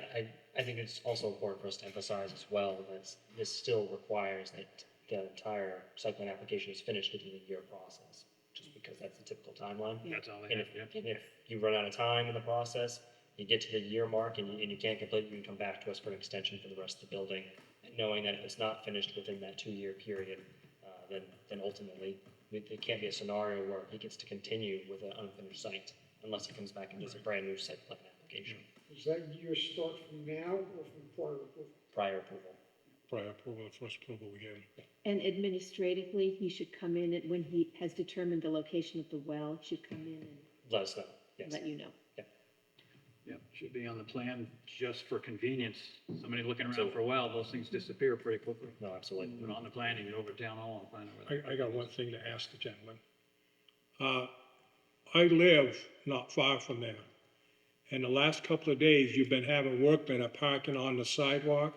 I think it's also important for us to emphasize as well that this still requires that the entire site plan application is finished within a year process, just because that's the typical timeline. That's all I And have, if, and if you run out of time in the process, you get to the year mark and you can't complete, you can come back to us for an extension for the rest of the building, knowing that if it's not finished within that 2-year period, then ultimately, it can't be a scenario where he gets to continue with an unfinished site, unless he comes back and does a brand new site plan application. Does that year start from now or from prior approval? Prior approval. Prior approval, the first approval we gave. And administratively, he should come in, and when he has determined the location of the well, he should come in and Let us know, yes. let you know. Yep. Yep. should be on the plan just for convenience. Somebody looking around for a while, those things disappear pretty quickly. No, absolutely. But on the plan, you go over to town hall and find out where I got one thing to ask the gentleman. I live not far from there. And the last couple of days, you've been having workmen are parking on the sidewalk.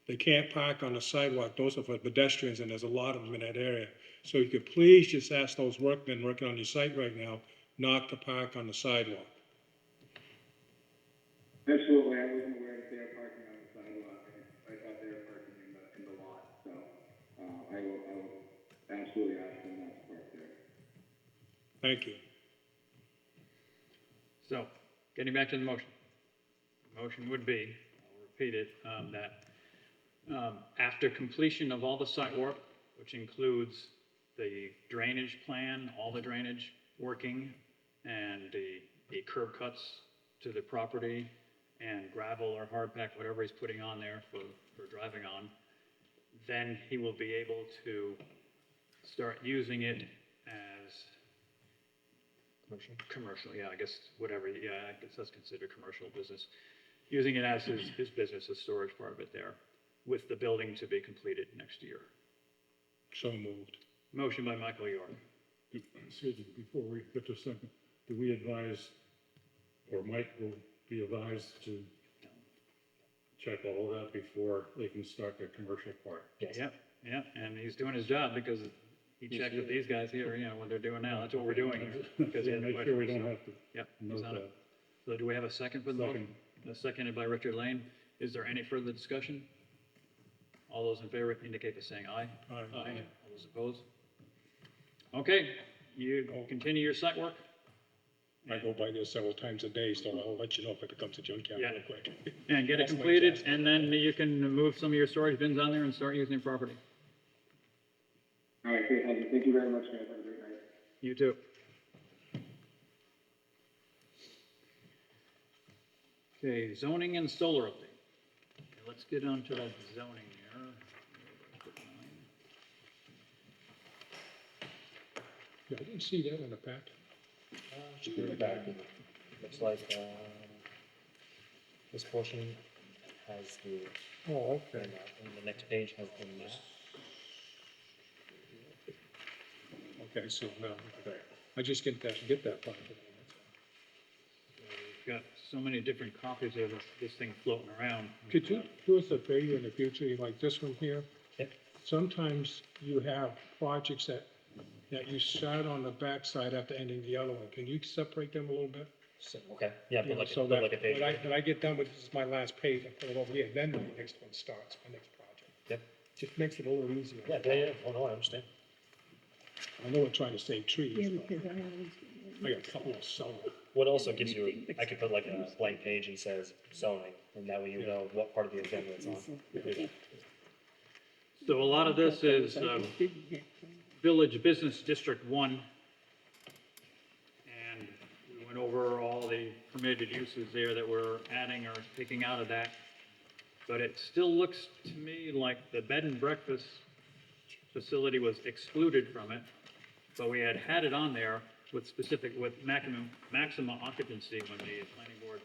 They can't park on the sidewalk. Those are for pedestrians, and there's a lot of them in that area. So you could please just ask those workmen working on your site right now not to park on the sidewalk. Absolutely, I wasn't aware that they were parking on the sidewalk, I thought they were parking in the lot, so, I will absolutely ask them not to park there. Thank you. So, getting back to the motion. The motion would be, I'll repeat it, that after completion of all the site work, which includes the drainage plan, all the drainage working, and the curb cuts to the property, and gravel or hard pack, whatever he's putting on there for driving on, then he will be able to start using it as commercial, yeah, I guess, whatever, yeah, I guess that's considered commercial business. Using it as his business, his storage part of it there, with the building to be completed next year. So moved. Motion by Michael York. Excuse me, before we get to a second, do we advise, or Mike will be advised to check all of that before they can start their commercial part? Yes. Yeah, and he's doing his job because he checked with these guys here, you know, what they're doing now. That's what we're doing here. Because he had Make sure we don't have to Yep, he's note on it. that. So do we have a second for the motion? Seconded by Richard Lane. Is there any further discussion? All those in favor indicate by saying aye. Aye. All those opposed? Okay, you continue your site work? I go by there several times a day, so I'll let you know if it becomes a junkyard Yeah. real quick. And get it That's my completed, task. and then you can move some of your storage bins on there and start using the property. All right, great, thank you very much, guys, have a great night. You too. Okay, zoning and solar update. Okay, let's get on to that zoning here. Yeah, I didn't see that in the pack. Should be in the back. Looks like, this portion has the, Oh, okay. and the next page has the map. Okay, so now, okay. I just get that part. We've got so many different copies of this thing floating around. Could you do us a favor in the future, like this one here? Yep. Sometimes you have projects that you start on the backside after ending the other one. Can you separate them a little bit? So, okay, yeah, You know, put so like, that put like a page. when I get done with, this is my last page, I put it over here, then the next one starts, my next project. Yep. Just makes it a little easier. Yeah, oh no, I understand. I know we're trying to save trees, Yeah, but because I always. I got a couple of summer. What also gives you, I could put like a blank page and says zoning, and that way you know what part of the agenda it's on. So a lot of this is Village Business District 1. And we went over all the permitted uses there that we're adding or taking out of that. But it still looks to me like the bed and breakfast facility was excluded from it. But we had it on there with maximum occupancy when the planning board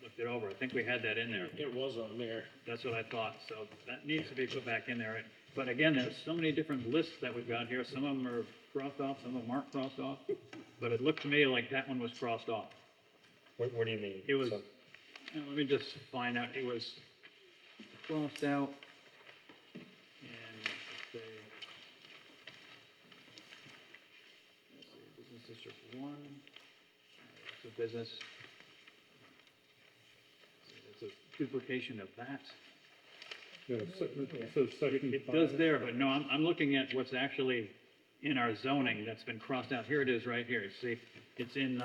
looked it over. I think we had that in there. It was on there. That's what I thought, so that needs to be put back in there. But again, there's so many different lists that we've got here, some of them are crossed off, some of them aren't crossed off. But it looked to me like that one was crossed off. What do you mean? It was, So- let me just find out, it was crossed out. And let's see, Business District 1, it's a business. It's a duplication of that. Yeah, it says section It 5. does there, but no, I'm looking at what's actually in our zoning that's been crossed out. Here it is right here. See, it's in,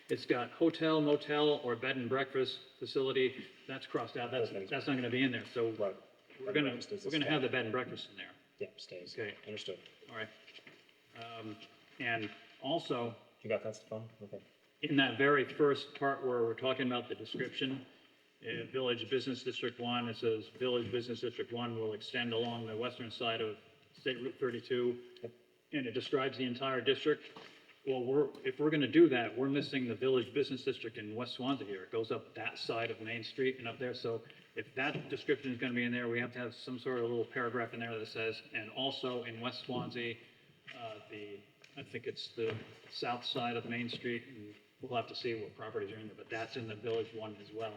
it's got hotel, motel, or bed and breakfast facility. That's crossed out. That's not gonna be in there. So Right. we're gonna have the bed and breakfast in there. Yeah, stays. Okay. Understood. All right. And also, You got that, Stefan? Okay. in that very first part where we're talking about the description, Village Business District 1, it says Village Business District 1 will extend along the western side of State Route 32, and it describes the entire district. Well, if we're gonna do that, we're missing the Village Business District in West Swanzey here. It goes up that side of Main Street and up there. So if that description is gonna be in there, we have to have some sort of little paragraph in there that says, and also in West Swanzey, I think it's the south side of Main Street, and we'll have to see what properties are in there, but that's in the Village one as well.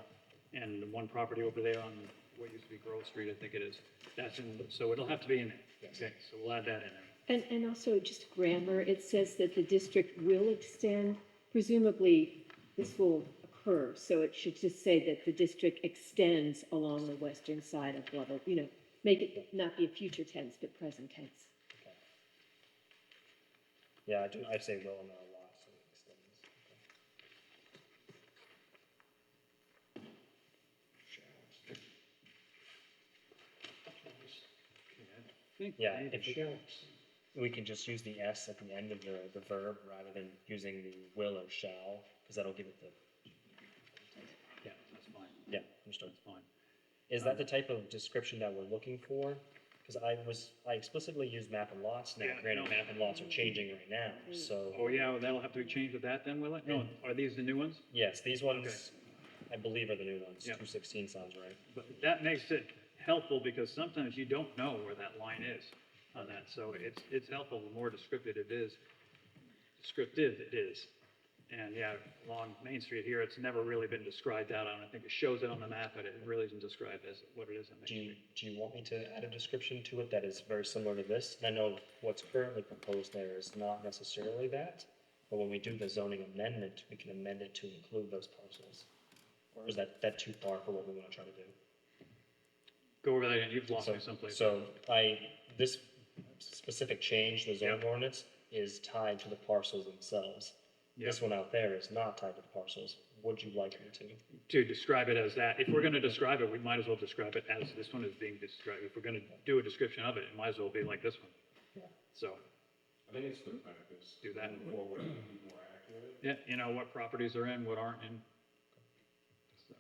And the one property over there on what used to be Grove Street, I think it is, that's in, so it'll have to be in there. Okay, so we'll add that in there. And also just grammar, it says that the district will extend, presumably this will occur, so it should just say that the district extends along the western side of blah, blah, make it not be a future tense, but present tense. Yeah, I'd say will and not a lot, so it extends. Yeah, we can just use the S at the end of the verb rather than using the will or shall, because that'll give it the, Yeah, that's fine. yeah, understood. That's fine. Is that the type of description that we're looking for? Because I explicitly used map and lots now, Yeah, granted no. map and lots are changing right now, so. Oh, yeah, well, that'll have to be changed with that then, will it? No, are these the new ones? Yes, these ones, I believe are the new ones, Yeah. 216 sounds right. But that makes it helpful because sometimes you don't know where that line is on that. So it's helpful the more descriptive it is. And yeah, along Main Street here, it's never really been described out on. I think it shows it on the map, but it really isn't described as what it is on Main Street. Do you want me to add a description to it that is very similar to this? And I know what's currently proposed there is not necessarily that, but when we do the zoning amendment, we can amend it to include those parcels. Or is that too far for what we want to try to do? Go over that again. You've lost me someplace. So this specific change, the zoning ordinance, is tied to the parcels themselves. This one out there is not tied to the parcels. Would you like me to? To describe it as that. If we're going to describe it, we might as well describe it as this one is being described. If we're going to do a description of it, it might as well be like this one. Yeah. So I think it's good practice. do that. Forward, be more accurate. Yeah, you know what properties are in, what aren't in. So,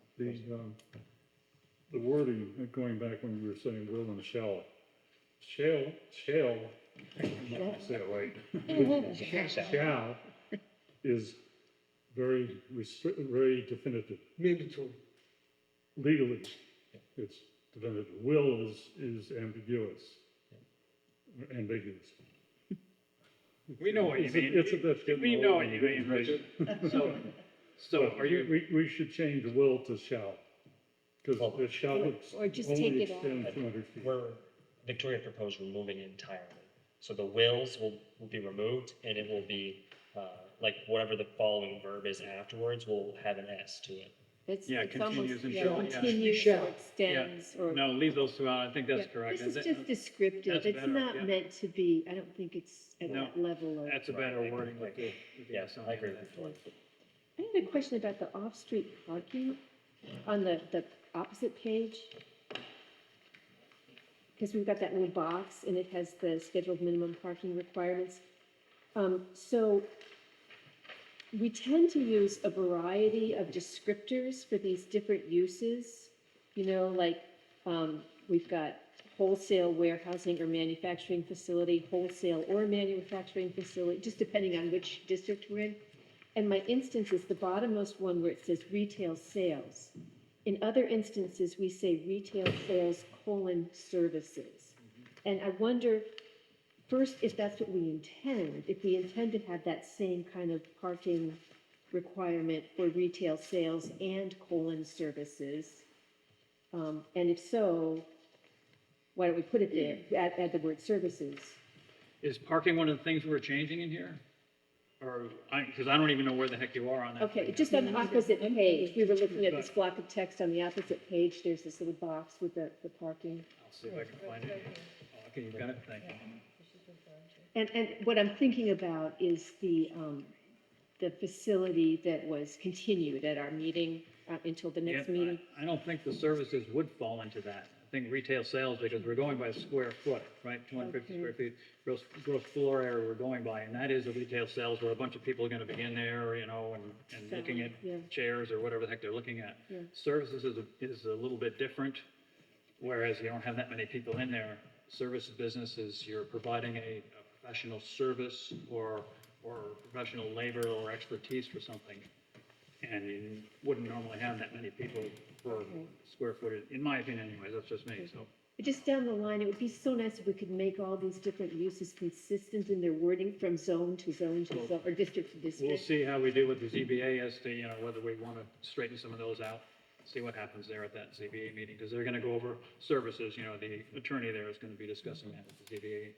The wording, going back when you were saying will and shall, I'm not gonna say it right. Shall is very very definitive. Mandatory. Legally, it's definitive. Will is ambiguous. we know what you mean. It's a bit getting We know old what you and mean, getting Richard. So are you? We should change will to shall. Because the shall Or just only take it out. extend 200 feet. Victoria proposed removing it entirely. So the wills will be removed and it will be, like whatever the following verb is afterwards will have an S to it. It's Yeah, almost, continues and yeah, shall, yeah. continues Shall. or extends or. No, leave those two out. I think that's Yeah, correct. This is just descriptive. That's It's better, not yeah. meant to be, I don't think it's at No, that level of. That's a better wording with the. Yes, I agree with Victoria. I have a question about the off-street parking on the opposite page. Because we've got that little box and it has the scheduled minimum parking requirements. So we tend to use a variety of descriptors for these different uses. Like we've got wholesale warehousing or manufacturing facility, wholesale or manufacturing facility, just depending on which district we're in. And my instance is the bottommost one where it says retail sales. In other instances, we say retail sales : services. And I wonder, first, if that's what we intend, if we intend to have that same kind of parking requirement for retail sales and : services. And if so, why don't we put it there, add the word services? Is parking one of the things we're changing in here? Or, because I don't even know where the heck you are on that. Okay, just on the opposite page, we were looking at this block of text on the opposite page, there's this little box with the parking. I'll see if I can find it. Oh, okay, you've got it, thank you. And what I'm thinking about is the facility that was continued at our meeting until the next Yeah, meeting. I don't think the services would fall into that. I think retail sales, because we're going by square foot, right? 250 square feet, gross floor area we're going by, and that is a retail sales where a bunch of people are gonna be in there, and looking at Yeah. chairs or whatever the heck they're looking at. Yeah. Services is a little bit different, whereas you don't have that many people in there. Service business is you're providing a professional service or or professional labor or expertise for something. And you wouldn't normally have that many people per square footage, in my opinion anyways, that's just me, so. But just down the line, it would be so nice if we could make all these different uses consistent in their wording from zone to zone to zone, or district to district. We'll see how we do with the ZBA as to, you know, whether we want to straighten some of those out, see what happens there at that ZBA meeting, because they're going to go over services, you know, the attorney there is going to be discussing that with the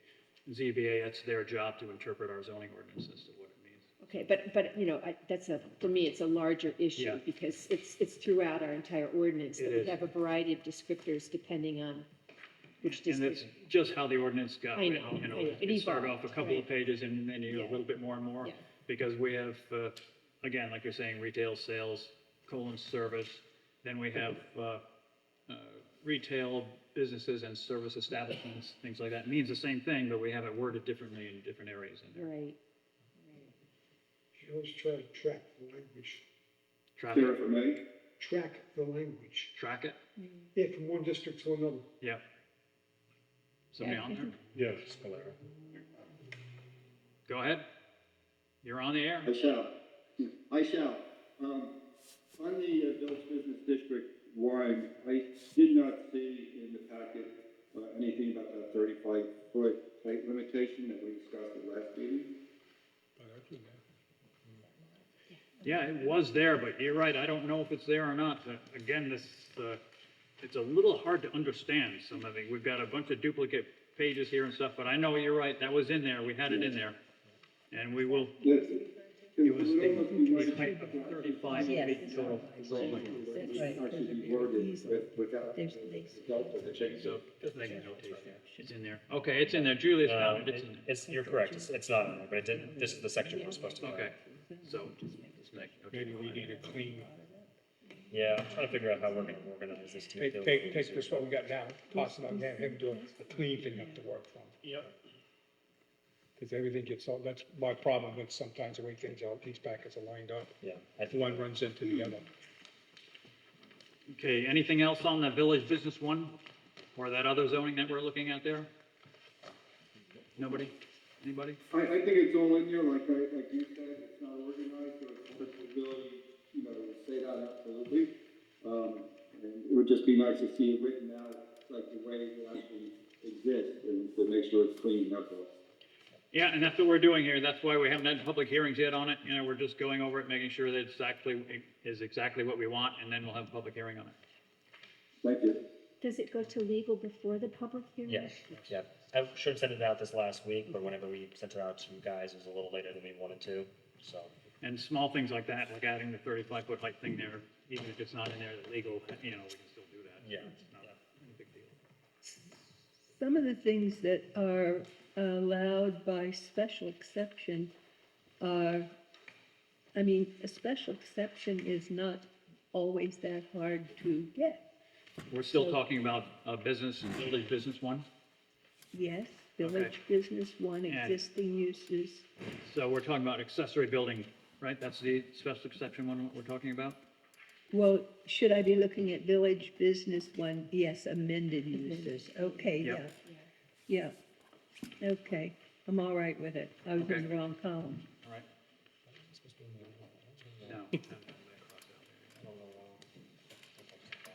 ZBA, it's their job to interpret our zoning ordinances to what it means. Okay, but, you know, for me, it's a larger issue Yeah. because it's throughout our entire ordinance that It we is. have a variety of descriptors depending on which And district. that's just how the ordinance got I written, know, you know, I know. It it started evolved, off a couple of right. pages and then you know, a Yeah. little bit more and more. Yeah. Because we have, again, like you're saying, retail sales, service, then we have, retail businesses and service establishments, things like that. It means the same thing, but we have it worded differently in different areas in there. Right. You always try to track the language, Traffic, Sarah, for me, track the language, track it, yeah, from one district to another. yeah. Somebody Yeah, on I there? Yes. Go ahead. You're on the air. I shall. I shall. On the Village Business District warrant, I did not see in the packet anything about that 35-foot height limitation that we discussed at last meeting. Yeah, it was there, but you're right, I don't know if it's there or not. Again, this, it's a little hard to understand some of it. We've got a bunch of duplicate pages here and stuff, but I know you're right, that was in there, we had it in there. And we will, it was the height of 35 Yes, feet total. that's right. Actually, be worded without There's, the change. So, just make a notation, it's in there. Okay, it's in there, Julia's found it, it's in there. You're correct, it's not in there, but it did, this is the section we're supposed to be on. Okay, so, just make a Maybe notation. we need a clean, Yeah, I'm trying to figure out how we're gonna organize this team. take this what we got now, toss it on him, have him do a clean thing up to work from. Yep. Because everything gets all, that's my problem with sometimes the way things are, these packets are lined up. Yeah, One runs into the other. Okay, anything else on the village business one, or that other zoning that we're looking at there? Nobody? Anybody? I think it's all in there, like you said, it's not organized, or it's flexibility, you know, say that absolutely. And it would just be nice to see it written out, like the way it actually exists, and to make sure it's clean, that's all. Yeah, and that's what we're doing here. That's why we haven't had public hearings yet on it. You know, we're just going over it, making sure that it's exactly what we want, and then we'll have a public hearing on it. Thank you. Does it go to legal before the public hearing? yeah, yeah. I should have sent it out this last week, but whenever we sent it out to you guys, it was a little later than we wanted to, so. And small things like that, like adding the 35-foot height thing there, even if it's not in there, legal, you know, we can still do that. Yeah. It's not a big deal. Some of the things that are allowed by special exception are, I mean, a special exception is not always that hard to get. We're still talking about business, village business one. Yes, village business one, And- existing uses. So we're talking about accessory building, right? That's the special exception one we're talking about? Well, should I be looking at village business one? Yes, amended uses. Okay, yeah. Yep. Yeah. Okay, I'm all right with it. I was in Okay. the wrong column. All right. No.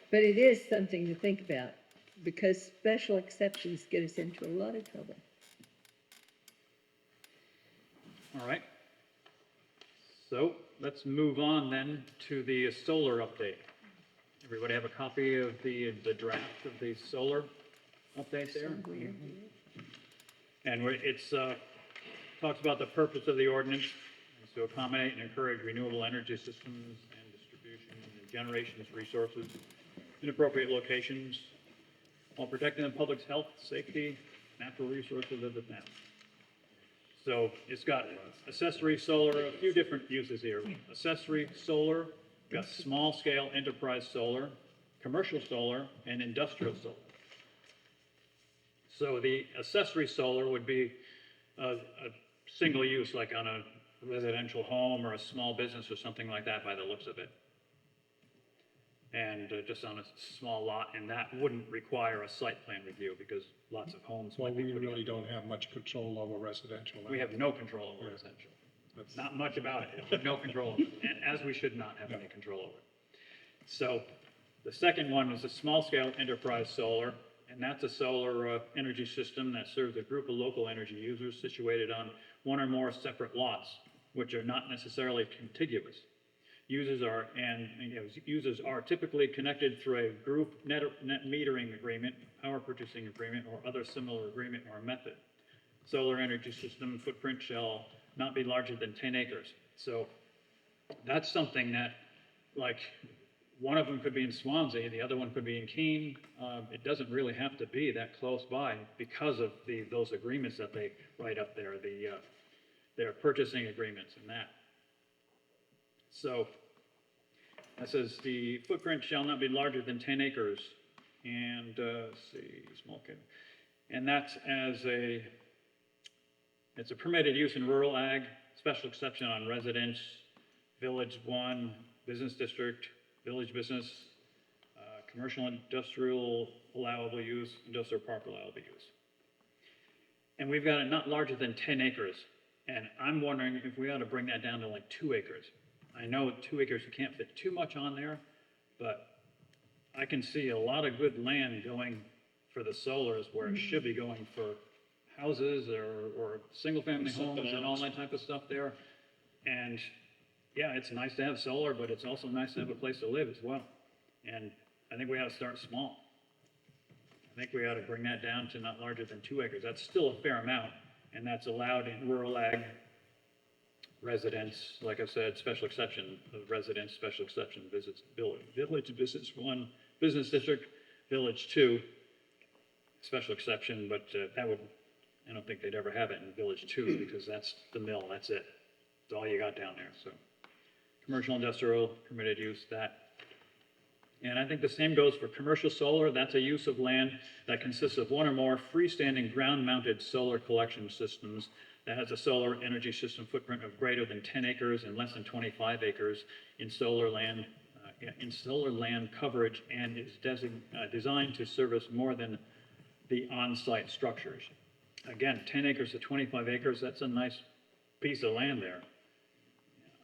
But it is something to think about, because special exceptions get us into a lot of trouble. All right. So let's move on then to the solar update. Everybody have a copy of the draft of the solar update there? And it's, talks about the purpose of the ordinance is to accommodate and encourage renewable energy systems and distribution and generation resources in appropriate locations while protecting the public's health, safety, natural resources of the town. So it's got accessory solar, a few different uses here. Accessory solar, got small scale enterprise solar, commercial solar, and industrial solar. So the accessory solar would be a single use, like on a residential home or a small business or something like that by the looks of it. And just on a small lot, and that wouldn't require a site plan review because lots of homes Well, might be we put in. really don't have much control over residential. We have no control over residential. not much about it, we have no control over it, and as we should not have any control over it. So the second one is a small-scale enterprise solar, and that's a solar energy system that serves a group of local energy users situated on one or more separate lots, which are not necessarily contiguous. Users are typically connected through a group net metering agreement, power purchasing agreement, or other similar agreement or method. Solar energy system footprint shall not be larger than 10 acres. So that's something that, like, one of them could be in Swansea, the other one could be in Keene. It doesn't really have to be that close by because of those agreements that they write up there, their purchasing agreements and that. So that says the footprint shall not be larger than 10 acres. And let's see, small kid. And that's it's a permitted use in rural ag, special exception on residence, village 1, business district, village business, commercial industrial allowable use, industrial park allowable use. And we've got it not larger than 10 acres. And I'm wondering if we ought to bring that down to like 2 acres. I know 2 acres, you can't fit too much on there, but I can see a lot of good land going for the solars where it should be going for houses or single-family homes and all that type of stuff there. And yeah, it's nice to have solar, but it's also nice to have a place to live as well. And I think we ought to start small. I think we ought to bring that down to not larger than 2 acres. That's still a fair amount, and that's allowed in rural ag, residence, like I said, special exception of residence, special exception visits, village business 1, business district, village 2, special exception, but I don't think they'd ever have it in village 2 because that's the mill, that's it. That's all you got down there, so. Commercial, industrial, permitted use, that. And I think the same goes for commercial solar. That's a use of land that consists of one or more freestanding ground-mounted solar collection systems that has a solar energy system footprint of greater than 10 acres and less than 25 acres in solar land coverage and is designed to service more than the on-site structures. Again, 10 acres to 25 acres, that's a nice piece of land there.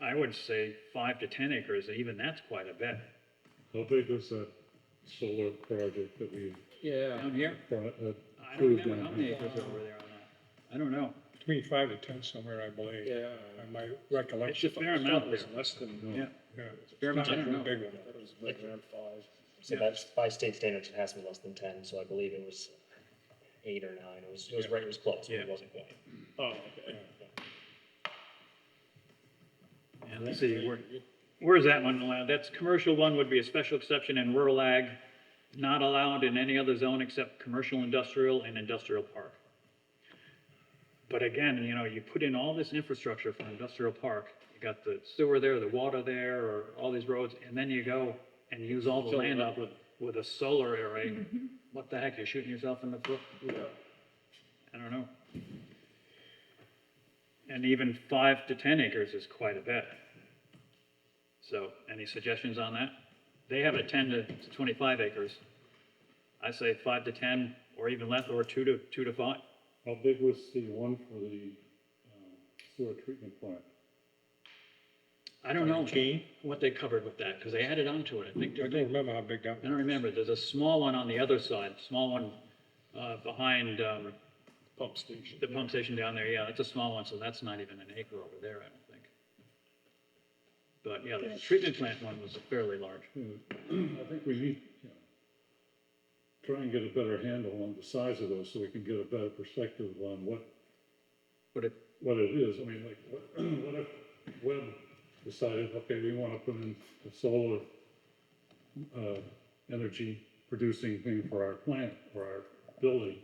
I would say 5 to 10 acres, even that's quite a bit. How big was that solar project that we Down here? I don't approved remember how down many here? acres over there on that. I don't know. Between 5 to 10 somewhere, I believe. Yeah. My recollection. It's a fair amount there. Less than, Yeah. Yeah. Fair amount, I don't know. Big one. it was like around 5. So that's by state standards, it has to be less than 10, so I believe it was 8 or 9. It was right, it was close, but Yeah. it wasn't quite. Oh, okay. And let's see, where's that one allowed? That's commercial one would be a special exception in rural ag, not allowed in any other zone except commercial, industrial, and industrial park. But again, you put in all this infrastructure for industrial park, you got the sewer there, the water there, or all these roads, and then you go and use all the land up with a solar array. What the heck, you're shooting yourself in the foot? I don't know. And even 5 to 10 acres is quite a bit. So, any suggestions on that? They have it 10 to 25 acres. I say 5 to 10, or even less, or 2 to 5. How big was the one for the sewer treatment plant? I don't know what they covered with that, because they added on to it. I think I don't remember how big that I don't was. remember. There's a small one on the other side, small one behind Pump station. the pump station down there. Yeah, that's a small one, so that's not even an acre over there, I don't think. But yeah, the treatment plant one was fairly large. I think we need, try and get a better handle on the size of those so we can get a better perspective on what it is. I mean, like, what if Webb decided, okay, we want to put in a solar energy producing thing for our plant, for our building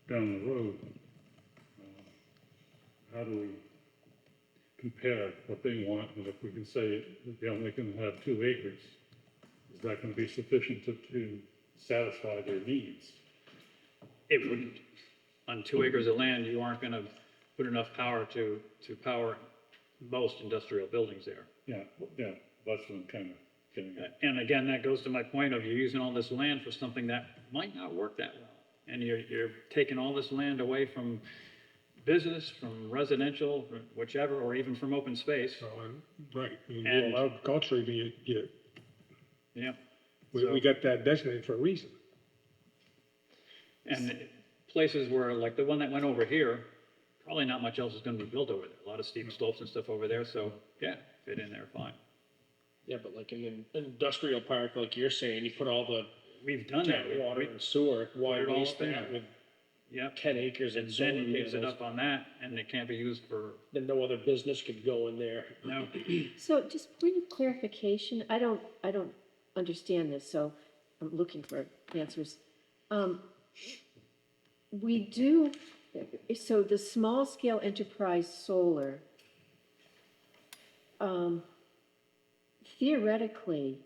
down the road. How do we compare what they want, and if we can say they only can have 2 acres, is that going to be sufficient to satisfy their needs? It wouldn't. On 2 acres of land, you aren't going to put enough power to power most industrial buildings there. Yeah, that's what I'm kind of getting at. And again, that goes to my point of you're using all this land for something that might not work that well. And you're taking all this land away from business, from residential, from whichever, or even from open space. So, right, in And- rural agriculture, Yeah. we got that designated for a reason. And places where, like the one that went over here, probably not much else is gonna be built over there. A lot of steep slopes and stuff over there, so, yeah, fit in there fine. Yeah, but like in an industrial park, like you're saying, you put all the We've done that. tap water We- and sewer, why it all waste up in that there. with Yep. 10 acres And and then solar you use it panels? up on that, and it can't be used for, Then no other business could go in there. no. So just point of clarification, I don't understand this, so I'm looking for answers. We do, so the small scale enterprise solar, theoretically,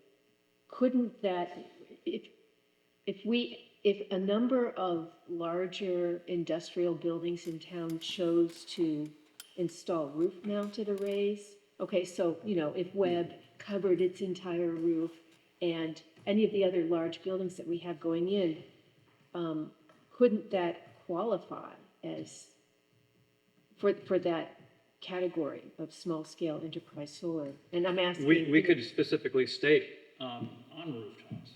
couldn't that, if a number of larger industrial buildings in town chose to install roof-mounted arrays, okay, so, if Webb covered its entire roof and any of the other large buildings that we have going in, couldn't that qualify as, for that category of small-scale enterprise solar? And I'm asking. We could specifically state, on rooftops,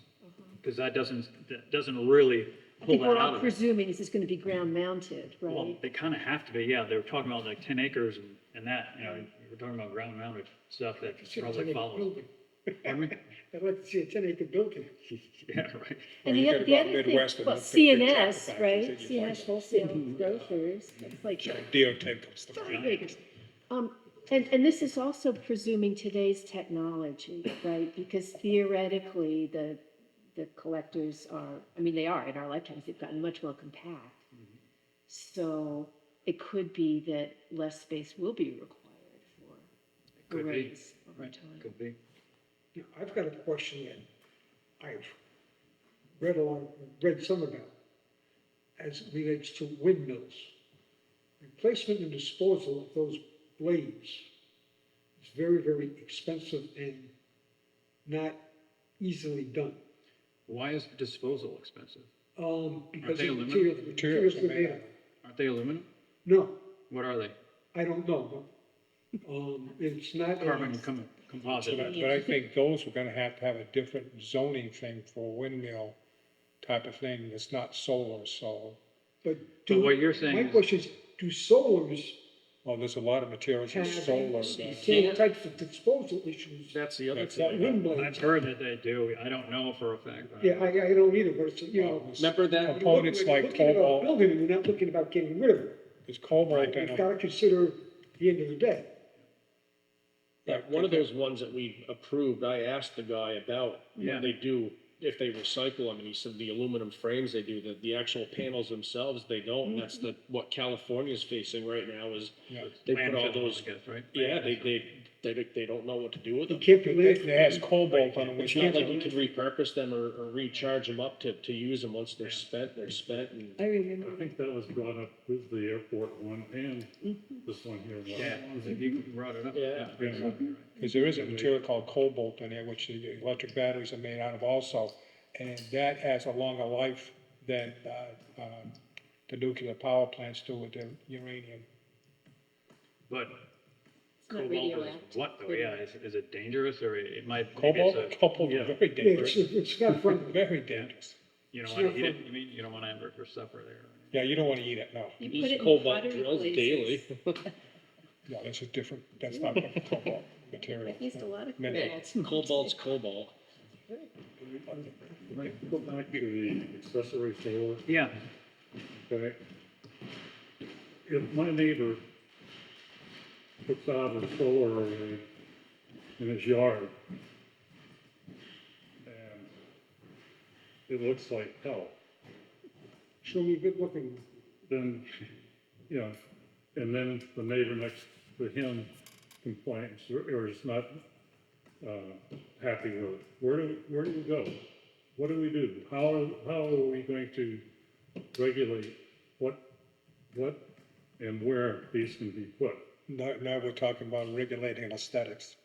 because that doesn't really I pull think that we're out all of it. presuming this is gonna be ground-mounted, Well, right? they kind of have to be, yeah, they're talking about like 10 acres and that, we're talking about ground mounted stuff that See a probably 10-acre follows. building. Pardon me? I'd like to see a 10-acre building. Yeah, right. And you the gotta other, go out thing, Midwest and well, look for big tractor CNS, factories right, that you find. CNS wholesale grocers, that's like DOT comes to 5 acres. And this is also presuming today's technology, right? Because theoretically, the collectors are, they are, in our lifetimes, they've gotten much more compact. So it could be that less space will be required for Could be. arrays over Right, time. could be. Now, I've got a question that I've read some about as it relates to windmills. Replacement and disposal of those blades is very, very expensive and not easily done. Why is disposal expensive? Because they of aluminum? materials they're made of. Aren't they aluminum? No, What are they? I don't know, but, it's not. Carbon composite. But I think those are gonna have to have a different zoning thing for windmill type of thing, it's not solar, so, But what you're saying my is- question is, do solars well, there's a lot of materials in have solar. the same types of disposal issues That's the other That's that thing. wind I've blades? heard that they do. I don't know for a fact. but- Yeah, I don't either, but it's, Remember that? Components like looking at a cobalt, building, and we're not looking about getting rid of it. there's cobalt in We've them. gotta consider the end of the day. Yeah, one of those ones that we approved, I asked the guy about Yeah. what they do, if they recycle them, and he said the aluminum frames they do, the actual panels themselves, they don't, and that's what California's facing right now is, Yeah. they put all Landfill, those, I guess, right? yeah, they don't know what to do with It them. can't be It landfill. has cobalt on them, It's which not gives like you them, could repurpose them or recharge them up to use them, once they're spent, and. I remember. I think that was brought up with the airport one and this one here. Yeah, you brought it up. Yeah. because there is a material called cobalt in there, which the electric batteries are made out of also. And that has a longer life than, the nuclear power plants do with the uranium. But not cobalt is radioactive. what though? Yeah, is it dangerous or it might? maybe Cobalt, it's a- cobalt yeah. is very Yeah, dangerous, it's not friendly. very dangerous. You don't It's want not to eat it? fun. You mean, you don't want to have it for supper there? Yeah, you don't wanna eat it, no. You Use put it in cobalt pottery drills places. daily. No, this is different, that's not the cobalt material. I've used a lot of Mineral. cobalt. Cobalt's cobalt. Can I go back to the accessory solar? Yeah, Okay. If my neighbor puts out a solar array in his yard, and it looks like hell, Show me a good looking. then, and then the neighbor next to him complains, or is not, happy with it, where do we go? What do we do? How are we going to regulate what and where these can be put? Now we're talking about regulating aesthetics.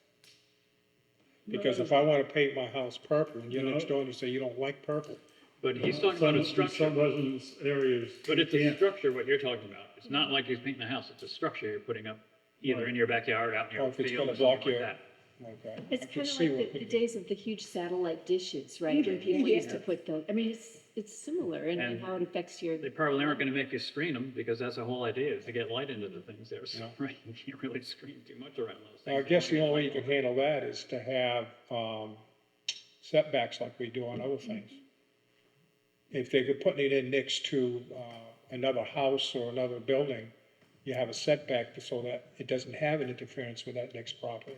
Because if I wanna paint my house purple, and you're No. next door and you say you don't like purple, But he's talking about a in structure, some residence areas. but it's you a can't- structure, what you're talking about. It's not like he's painting a house, it's a structure you're putting up, either in your backyard, out in Or your if it's field, gonna or something block like your- that. Okay. It's I can kind see of what like the could- days of the huge satellite dishes, right? When people used to put those, I mean, it's similar in And how it affects your. They probably aren't gonna make you screen them, because that's the whole idea, is to get light into the things there, so, Yeah. right, you can't really screen too much around those Well, I things. guess the only way you can handle that is to have setbacks like we do on other things. If they're putting it in next to another house or another building, you have a setback so that it doesn't have an interference with that next property.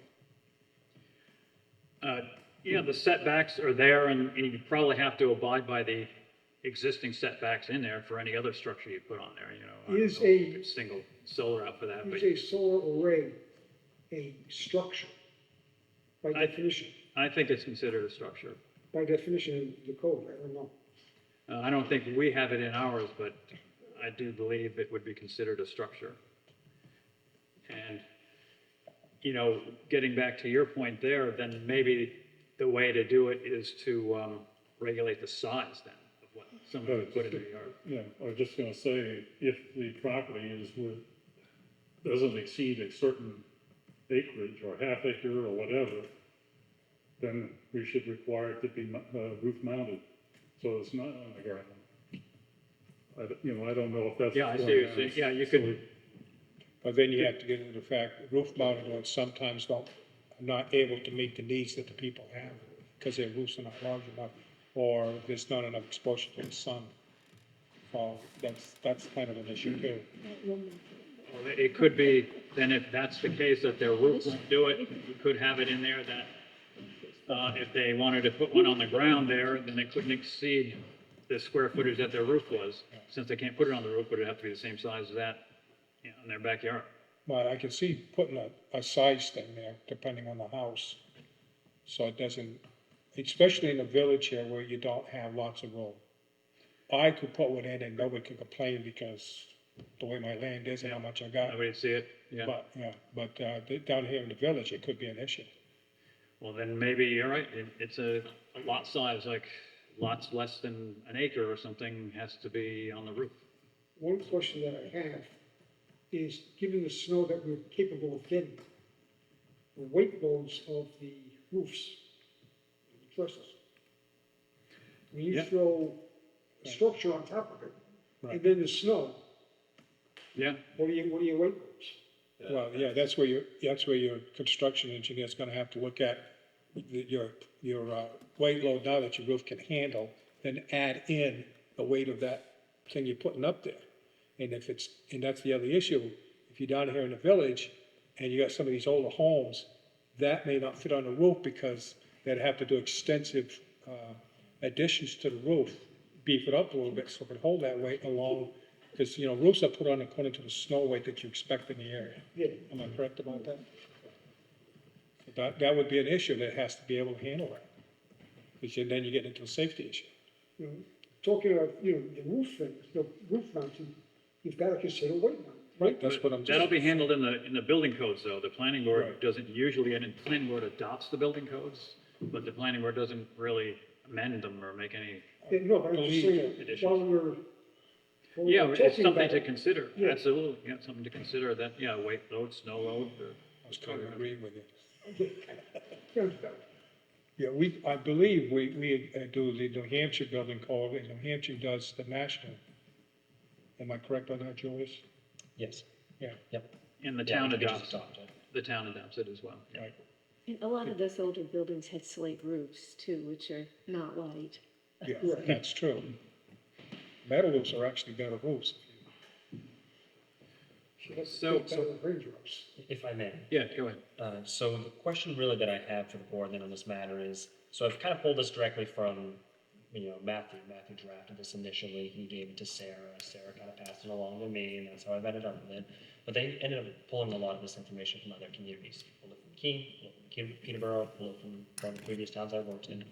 Yeah, the setbacks are there, and you probably have to abide by the existing setbacks in there for any other structure you put on there, you know. I don't Is know if you a- could single solar out for that, but Is a solar array a structure by definition? I think it's considered a structure. By definition in the code, I don't know. I don't think we have it in ours, but I do believe it would be considered a structure. And, you know, getting back to your point there, then maybe the way to do it is to regulate the size then of what someone would put in their yard. Yeah, I was just gonna say, if the property doesn't exceed a certain acreage or half acre or whatever, then we should require it to be roof mounted, so it's not on the ground. I don't know if that's. Yeah, I see what you're saying. Yeah, you could, But then you have to get into the fact that roof mounted ones sometimes are not able to meet the needs that the people have because their roofs are not large enough, or there's not enough exposure to the sun. So that's kind of an issue too. well, it could be, then if that's the case, that their roof won't do it, you could have it in there that if they wanted to put one on the ground there, then it couldn't exceed the square footage that their roof was. Since they can't put it on the roof, but it'd have to be the same size as that, you know, in their backyard. But I can see putting a size thing there, depending on the house. So it doesn't, especially in a village here where you don't have lots of room. I could put one in and nobody could complain because the way my land is and how much I got. Nobody see it, yeah. But down here in the village, it could be an issue. Well, then maybe you're right, it's a lot size, like lots less than an acre or something has to be on the roof. One question that I have is, given the snow that we're capable of getting, the weight loads of the roofs, the trusses. When you Yeah. throw a structure on top of it, Right. and then the snow, Yeah, what are your weight loads? Well, yeah, that's where your construction engineer's gonna have to look at your weight load now that your roof can handle, then add in the weight of that thing you're putting up there. And that's the other issue, if you're down here in the village and you got some of these older homes, that may not fit on the roof because they'd have to do extensive, additions to the roof, beef it up a little bit so it can hold that weight along, because, roofs are put on according to the snow weight that you expect in the area. Yeah. Am I correct about that? So that would be an issue that has to be able to handle that. Because then you get into a safety issue. Talking about, the roof things, the roof mounting, you've got to consider weight mount. Right, that's what I'm just. that'll be handled in the building codes though. The planning board Right. doesn't usually, and the planning board adopts the building codes, but the planning board doesn't really amend them or make any. Yeah, no, but I'm just saying, Additions. while we're Yeah, it's talking something about to it, consider, Yeah. absolutely, yeah, something to consider that, yeah, weight load, snow load, I was kind of agreeing with you. yeah, Yeah, I believe we do the New Hampshire building code, and New Hampshire does the national. Am I correct on that, Julius? Yes. Yeah. Yep. and the Yeah, town we just adopts, adopt it. the town adopts it as well. Right. And a lot of those older buildings had slate roofs too, which are not white. Yeah, that's true. Metal roofs are actually better roofs. So, raindrops. If I may. yeah, go ahead. So the question really that I have for the board then on this matter is, so I've kind of pulled this directly from, Matthew. Matthew drafted this initially, he gave it to Sarah, Sarah kind of passed it along to me, and that's how I've ended up with it. But they ended up pulling a lot of this information from other communities. People live from Keene, people live from Peterborough, people live from the previous towns I've worked in.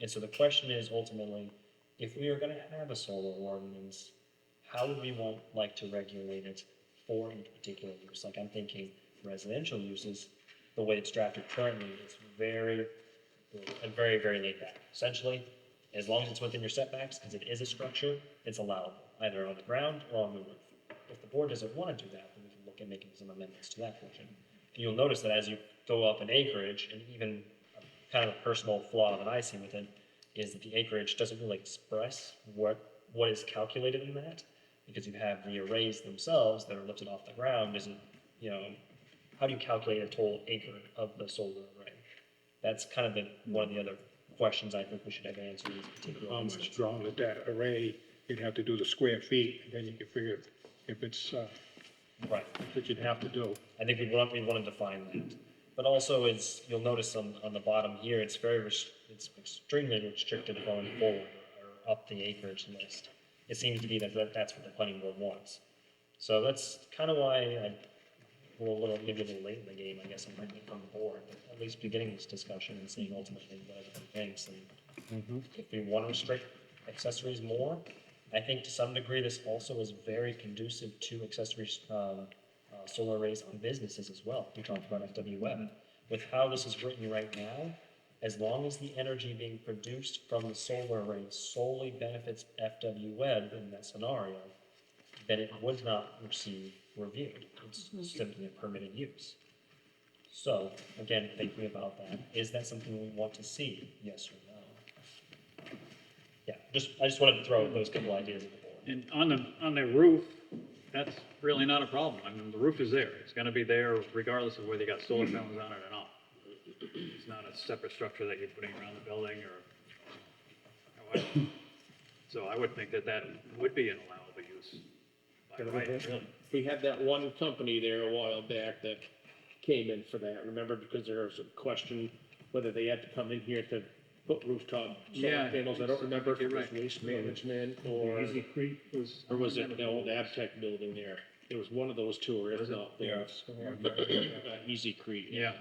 And so the question is ultimately, if we are gonna have a solar ordinance, how would we like to regulate it for any particular use? Like I'm thinking residential uses, the way it's drafted currently, it's very, very laid back. Essentially, As long as it's within your setbacks, because it is a structure, it's allowable, either on the ground or on the roof. If the board doesn't want to do that, then we can look at making some amendments to that portion. You'll notice that as you go up in acreage, and even kind of a personal flaw that I see with it, is that the acreage doesn't really express what is calculated in that, because you have the arrays themselves that are lifted off the ground. Isn't, you know, how do you calculate a total acre of the solar array? That's kind of one of the other questions I think we should have answered in this particular How instance. much drawn at that array, you'd have to do the square feet, and then you can figure if it's, Right. what you'd have to do. I think we want to define that. But also, you'll notice on the bottom here, it's it's extremely restricted going forward or up the acreage list. It seems to be that's what the planning board wants. So that's kind of why we're maybe a little late in the game, I guess, from the board. But at least beginning this discussion and seeing ultimately what everybody thinks. And if we want to restrict accessories more, I think to some degree this also is very conducive to accessory solar arrays on businesses as well. We talked about FWM. With how this is written right now, as long as the energy being produced from the solar array solely benefits FWM in that scenario, then it would not receive review. It's simply a permitted use. So, again, thinking about that, is that something we want to see? Yes or no? Yeah, I just wanted to throw those couple ideas at the board. And on the roof, that's really not a problem. I mean, the roof is there. It's gonna be there regardless of whether you got solar panels on it or not. It's not a separate structure that you're putting around the building or. So I would think that would be an allowable use by right, really. We had that one company there a while back that came in for that, remember, because there was a question whether they had to come in here to put rooftop Yeah. solar panels. I don't remember if it You're was right. Waste Management or Easy Creek was. the old Abtech building there. It was one of those two, or if not both. Easy Creek. Yeah.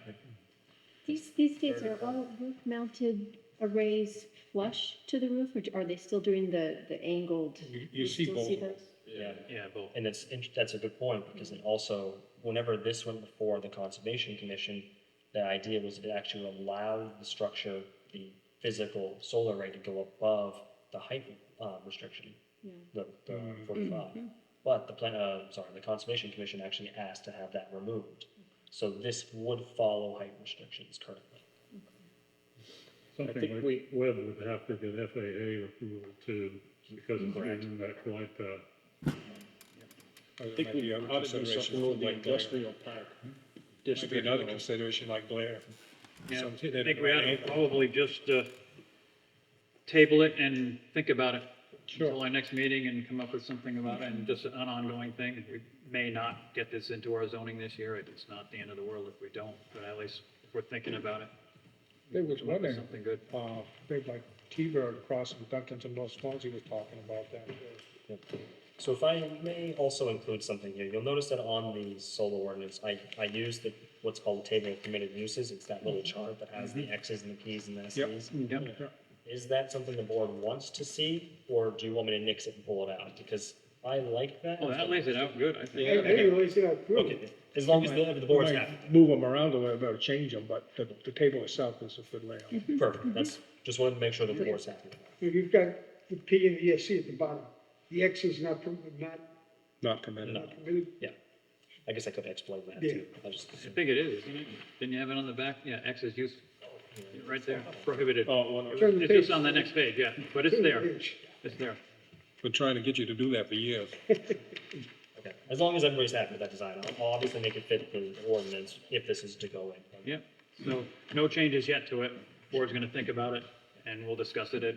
These days, are all roof-mounted arrays flush to the roof, or are they still doing the angled? You see still both. those? Yeah. Yeah, both. And that's a good point, because it also, whenever this went before the Conservation Commission, the idea was to actually allow the structure, the physical solar array to go above the height restriction, the 45. But the Conservation Commission actually asked to have that removed. So this would follow height restrictions currently. Something think like Webb would have to get FAA approval too, because it's in that quite, I think we ought to do something with the industrial park Maybe district. another consideration like glare. Yeah, Something I that think we ought to angle. probably just table it and think about it Sure. until our next meeting and come up with something about it, and just an ongoing thing. We may not get this into our zoning this year. It's not the end of the world if we don't, but at least if we're thinking about it, There was come up one with there, something good. big like T-Bird across from Duncan's and West Swanzey was talking about that. So if I may also include something here, you'll notice that on the solar ordinance, I used what's called the table of permitted uses. It's that little chart that has the X's and the P's and the S's. Yep. Is that something the board wants to see, or do you want me to nix it and pull it out? Because I like that. Well, that lays it out good, I think. Hey, maybe lays it out good. Okay, as long as the board's We happy. might Move them around a little bit or change them, but the table itself is a good layout. Perfect, that's, just wanted to make sure the board's happy with that. You've got the P and the ESC at the bottom. The X is not Not permitted. permitted. Yeah, I guess I could explain that Yeah. too. I just, I think it is, isn't it? Didn't you have it on the back? Yeah, X is use, right there, prohibited. Turn the It's just page. on the next page, yeah, but it's Turn the there, page. it's there. We're trying to get you to do that for years. okay, as long as everybody's happy with that design, I'll obviously make it fit the ordinance if this is to go in. Yeah, so no changes yet to it. Board's gonna think about it, and we'll discuss it at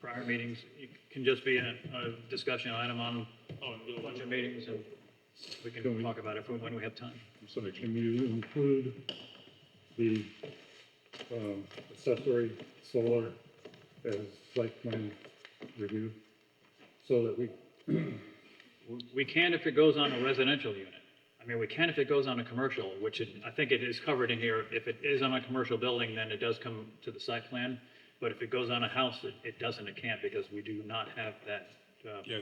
prior meetings. It can just be a discussion item on a bunch of meetings, and we can talk about it when we have time. so can you include the, accessory solar as site plan review? So that We can if it goes on a residential unit. I mean, we can if it goes on a commercial, which I think it is covered in here. If it is on a commercial building, then it does come to the site plan. But if it goes on a house, it doesn't, it can't, because we do not have that. Yeah,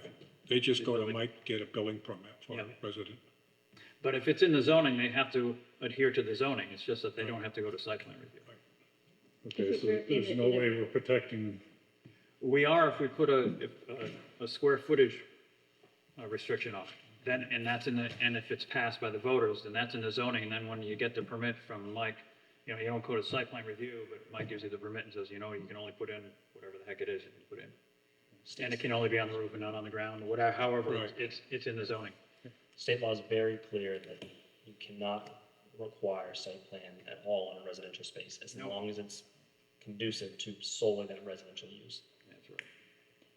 they just go to Mike, get a building permit for Yeah. a resident. But if it's in the zoning, they have to adhere to the zoning. It's just that they don't have to go to site plan review. okay, so there's no way we're protecting We are if we put a square footage restriction on it. Then, and that's in the, and if it's passed by the voters, then that's in the zoning, and then when you get the permit from Mike, you know, you don't go to site plan review, but Mike gives you the permit and says, you know, you can only put in whatever the heck it is you can put in. And it can only be on the roof and not on the ground, or whatever, however, Right. it's in the zoning. State law is very clear that you cannot require site plan at all on a residential space, as Nope. long as it's conducive to solely that residential use. That's right.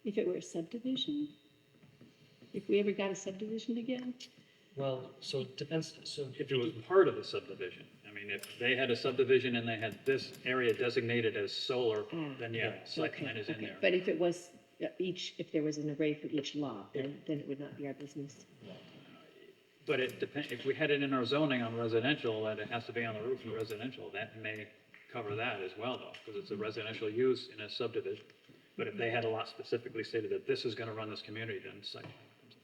If it were a subdivision? If we ever got a subdivision again? Well, so it depends, so If it was part of a subdivision, I mean, if they had a subdivision and they had this area designated as solar, then yeah, site Okay, plan is in okay. there. But if it was if there was an array for each lot, then it would not be our business. But it depends, if we had it in our zoning on residential, that it has to be on the roof in residential, that may cover that as well though, because it's a residential use in a subdivision. But if they had a lot specifically stated that this is gonna run this community, then site plan comes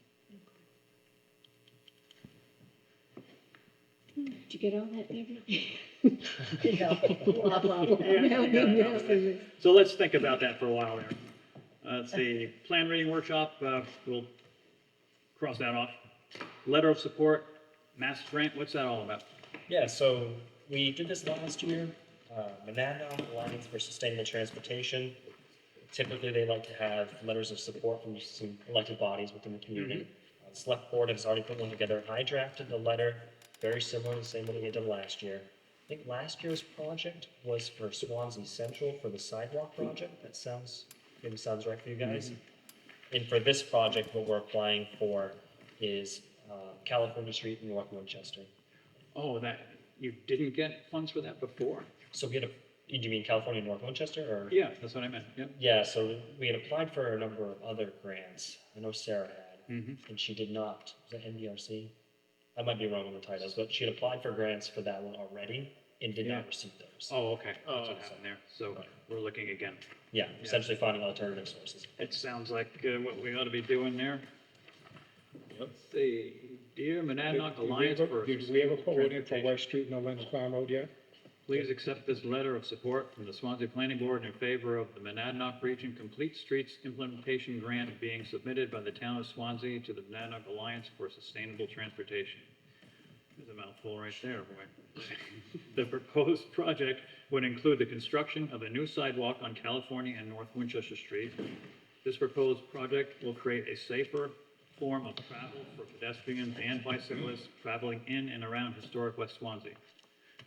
in. Did you get all that, Deborah? Blah, blah, blah. No. So let's think about that for a while there. Let's see, plan reading workshop, we'll cross that off. Letter of support, mass grant, what's that all about? Yeah, so we did this last year, Monadnock Alliance for Sustainable Transportation. Typically, they like to have letters of support from some elected bodies within the community. The select board has already put one together. I drafted the letter, very similar to the same one we did last year. I think last year's project was for Swanzey Central for the sidewalk project. That maybe sounds right for you guys. And for this project, what we're applying for is California Street in North Winchester. Oh, that, you didn't get funds for that before? So do you mean California North Winchester or? Yeah, that's what I meant, yeah. Yeah, so we had applied for a number of other grants. I know Sarah had, Mhm. and she did not. Was that NDRC? I might be wrong on the titles, but she had applied for grants for that one already and did Yeah. not receive those. Oh, okay, that's what happened there, so we're looking again. Yeah, essentially finding alternative sources. It sounds like what we ought to be doing there. Let's see, Dear Monadnock Alliance for. Did we ever put one in for West Street and Lennon Farm Road yet? Please accept this letter of support from the Swansea Planning Board in favor of the Monadnock Region Complete Streets Implementation Grant being submitted by the town of Swansea to the Monadnock Alliance for Sustainable Transportation. There's a mouthful right there, boy. The proposed project would include the construction of a new sidewalk on California and North Winchester Street. This proposed project will create a safer form of travel for pedestrians and bicyclists traveling in and around historic West Swansea.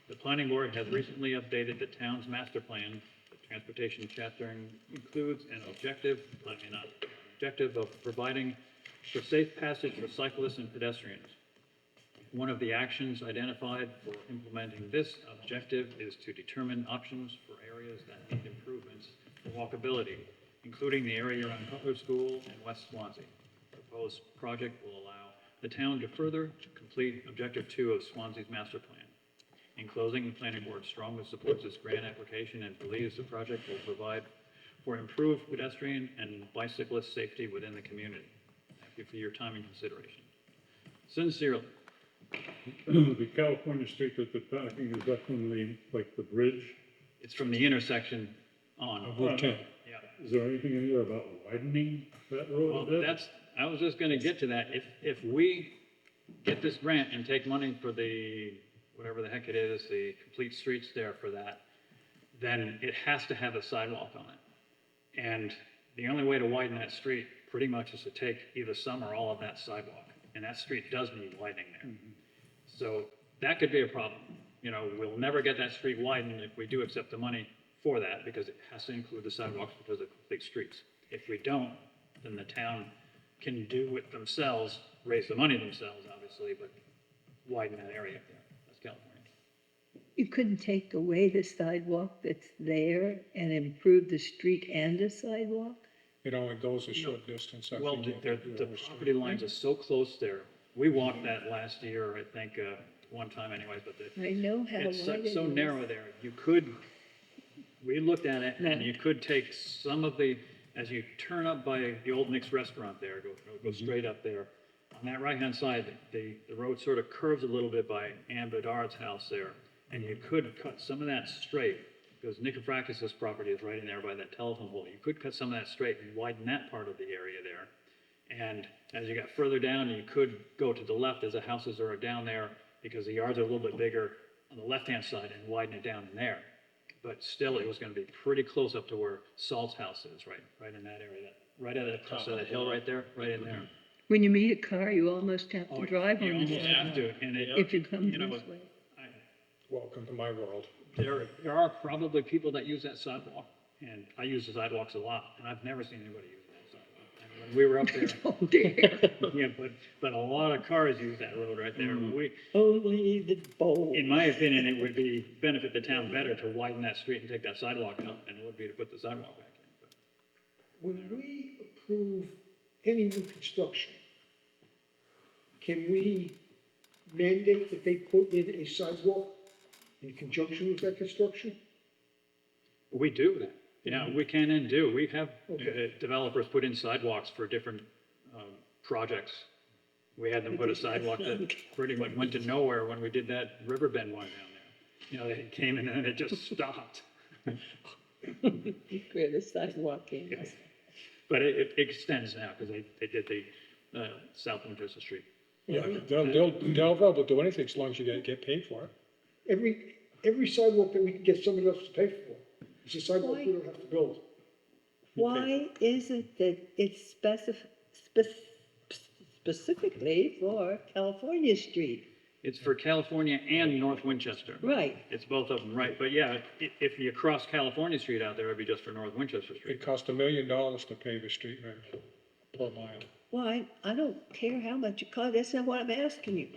The planning board has recently updated the town's master plan. The transportation chapter includes an objective of providing for safe passage for cyclists and pedestrians. One of the actions identified for implementing this objective is to determine options for areas that need improvements for walkability, including the area around Cutler School and West Swansea. The proposed project will allow the town to further complete Objective 2 of Swansea's master plan. In closing, the planning board strongly supports this grant application and believes the project will provide for improved pedestrian and bicyclist safety within the community. Thank you for your time and consideration. Sincerely. The California Street that the parking is up from the bridge. It's from the intersection on. Route 10. Yeah. Is there anything in there about widening that road Well, a bit? I was just gonna get to that. If we get this grant and take money for the, whatever the heck it is, the complete streets there for that, then it has to have a sidewalk on it. And the only way to widen that street pretty much is to take either some or all of that sidewalk. And that street does need widening there. So that could be a problem. You know, we'll never get that street widened if we do accept the money for that, because it has to include the sidewalks because of complete streets. If we don't, then the town can do it themselves, raise the money themselves, obviously, but widen that area there. That's California. You couldn't take away the sidewalk that's there and improve the street and the sidewalk? It only goes a short distance. I Well, think, the property lines are so close there. We walked that last year, I think, one time anyways, but I know how wide it's it is. so narrow there. We looked at it and you could take some of the, as you turn up by the old Nick's restaurant there, go straight up there. On that right-hand side, the road sort of curves a little bit by Ann Bedard's house there. And you could cut some of that straight, because Nicofracus's property is right in there by that telephone pole. You could cut some of that straight and widen that part of the area there. And as you got further down, you could go to the left as the houses are down there, because the yards are a little bit bigger on the left-hand side, and widen it down in there. But still, it was gonna be pretty close up to where Salt's house is, right in that area, right at the top of that hill right there, right in there. When you meet a car, you almost have Oh, to drive you on the almost have sidewalk to, and it, if you come you know, this way. Welcome to my world. there are probably people that use that sidewalk, and I use the sidewalks a lot, and I've never seen anybody use that sidewalk. And when we were up there, Oh dear. yeah, but a lot of cars use that road right there. We, Only the bold. in my opinion, it would benefit the town better to widen that street and take that sidewalk out than it would be to put the sidewalk back in. But When we approve any new construction, can we mandate that they put in a sidewalk in conjunction with that construction? we do that. Yeah, we can and do. We have Okay. developers put in sidewalks for different projects. We had them put a sidewalk that pretty much went to nowhere when we did that Riverbend one down there. You know, they came in and it just stopped. Where the sidewalk is. But it extends now, because they did the South Winchester Street. Yeah, they'll do anything as long as you get paid for it. Every sidewalk that we can get somebody else to pay for, is a sidewalk we don't have to build. Why is it that it's specifically for California Street? It's for California and North Winchester. Right. It's both of them, right. But yeah, if you cross California Street out there, it'd be just for North Winchester Street. It cost $1 million to pave a street right per mile. Well, I don't care how much it costs, that's not what I'm asking you.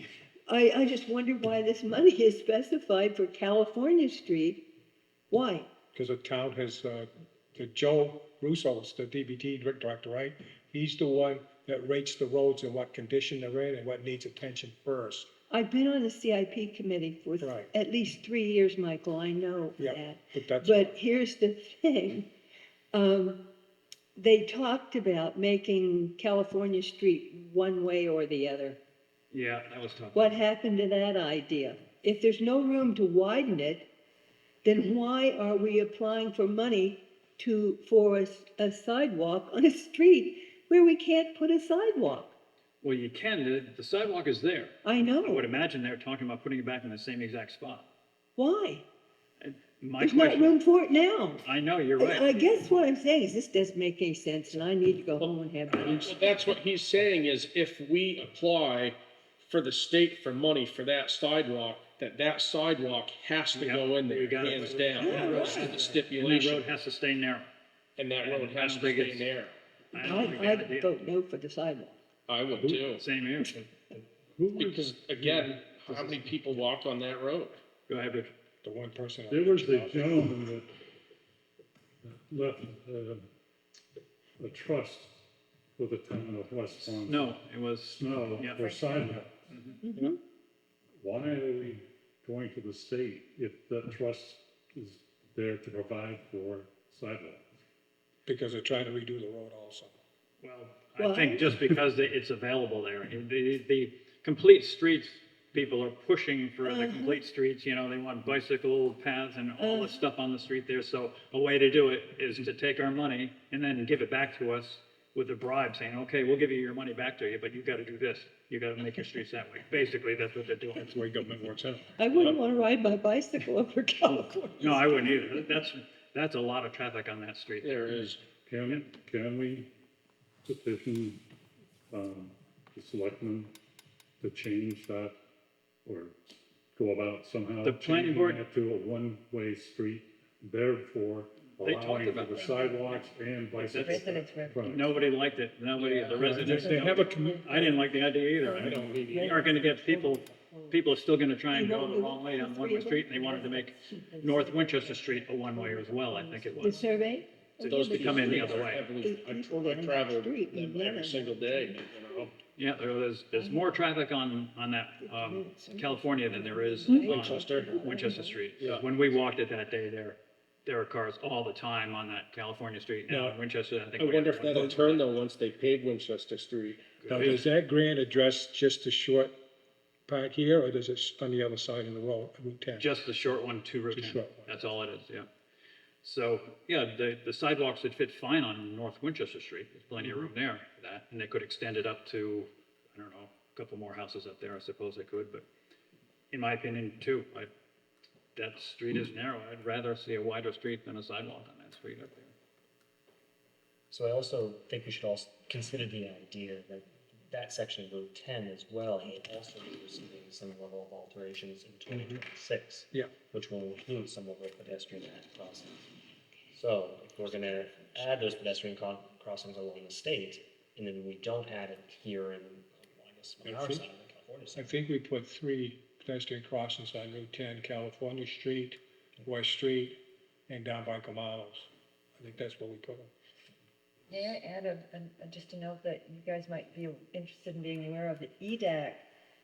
I just wonder why this money is specified for California Street. Why? Because the town has, the Joe Russo, the DBT director, right? He's the one that rates the roads and what condition they're in and what needs attention first. I've been on the CIP committee for Right. at least 3 years, Michael, I know Yeah, that. but that's. But here's the thing, they talked about making California Street one way or the other. Yeah, that was tough. What happened to that idea? If there's no room to widen it, then why are we applying for money for a sidewalk on a street where we can't put a sidewalk? Well, you can, the sidewalk is there. I I would know. imagine they're talking about putting it back in the same exact spot. Why? My There's not question, room for it now. I know, you're I right. guess what I'm saying is this doesn't make any sense and I need to go home and have Well, lunch. that's what he's saying is if we apply for the state for money for that sidewalk, that sidewalk has to Yep, go in you there, got it. hands down. That's the And that stipulation. road has to stay narrow. And that road I has don't to think stay it's- narrow. I don't think bad I'd idea. vote no for the sidewalk. I would too. Same here. Who was, Because again, how many people walk on that road? Go ahead, Rich. The one person. there was a gentleman that left, a trust for the town of West Swanzey. No, it was, Snow yeah. for sidewalk. Mm-hmm. Why are we going to the state if that trust is there to provide for sidewalks? Because they're trying to redo the road also. Well, I think just because it's available there, the complete streets, people are pushing for the complete streets, you know, they want bicycle paths and all this stuff on the street there. So a way to do it is to take our money and then give it back to us with a bribe saying, okay, we'll give you your money back to you, but you gotta do this. You gotta make your streets that way. Basically, that's what they're doing. That's the way government works out. I wouldn't want to ride my bicycle over California. No, I wouldn't either. That's a lot of traffic on that street. There is. Can we petition, the selectmen to change that or go about somehow The planning changing board- it to a one-way street, therefore They talked allowing for about the that. sidewalks and bicycle Residents were- paths? Nobody liked it. Nobody, the residents. They have a commu- I didn't like the idea either. I don't, you aren't gonna get people are still gonna try and go the wrong way on one-way street, and they wanted to make North Winchester Street a one-way as well, I think it The was. survey? To come in the other way. I travel them every single day, you know. Yeah, there's more traffic on that, California than there is Mm-hmm. on Winchester Street. When we walked it that day, there were cars all the time on that California Street. And Now, Winchester, I think. I we wonder had if one. that'll turn though, once they pave Winchester Street. Now, does that grant address just the short part here, or does it on the other side of the road, Route 10? Just the short one to Route The 10. short one. That's all it is, yeah. So, yeah, the sidewalks would fit fine on North Winchester Street, there's plenty of room there for that, and they could extend it up to, I don't know, a couple more houses up there, I suppose they could, but in my opinion, too, that street is narrow, I'd rather see a wider street than a sidewalk on that street up there. So I also think we should also consider the idea that that section of Route 10 as well will also be receiving some level of alterations in 2026. Yeah. Which will include some of the pedestrian crossings. So if we're gonna add those pedestrian crossings along the state, and then we don't add it here in, I guess, on our side, on the California I side. think we put 3 pedestrian crossings on Route 10, California Street, West Street, and down by Kamalos. I think that's where we put them. May I add just a note that you guys might be interested in being aware of, that EDAC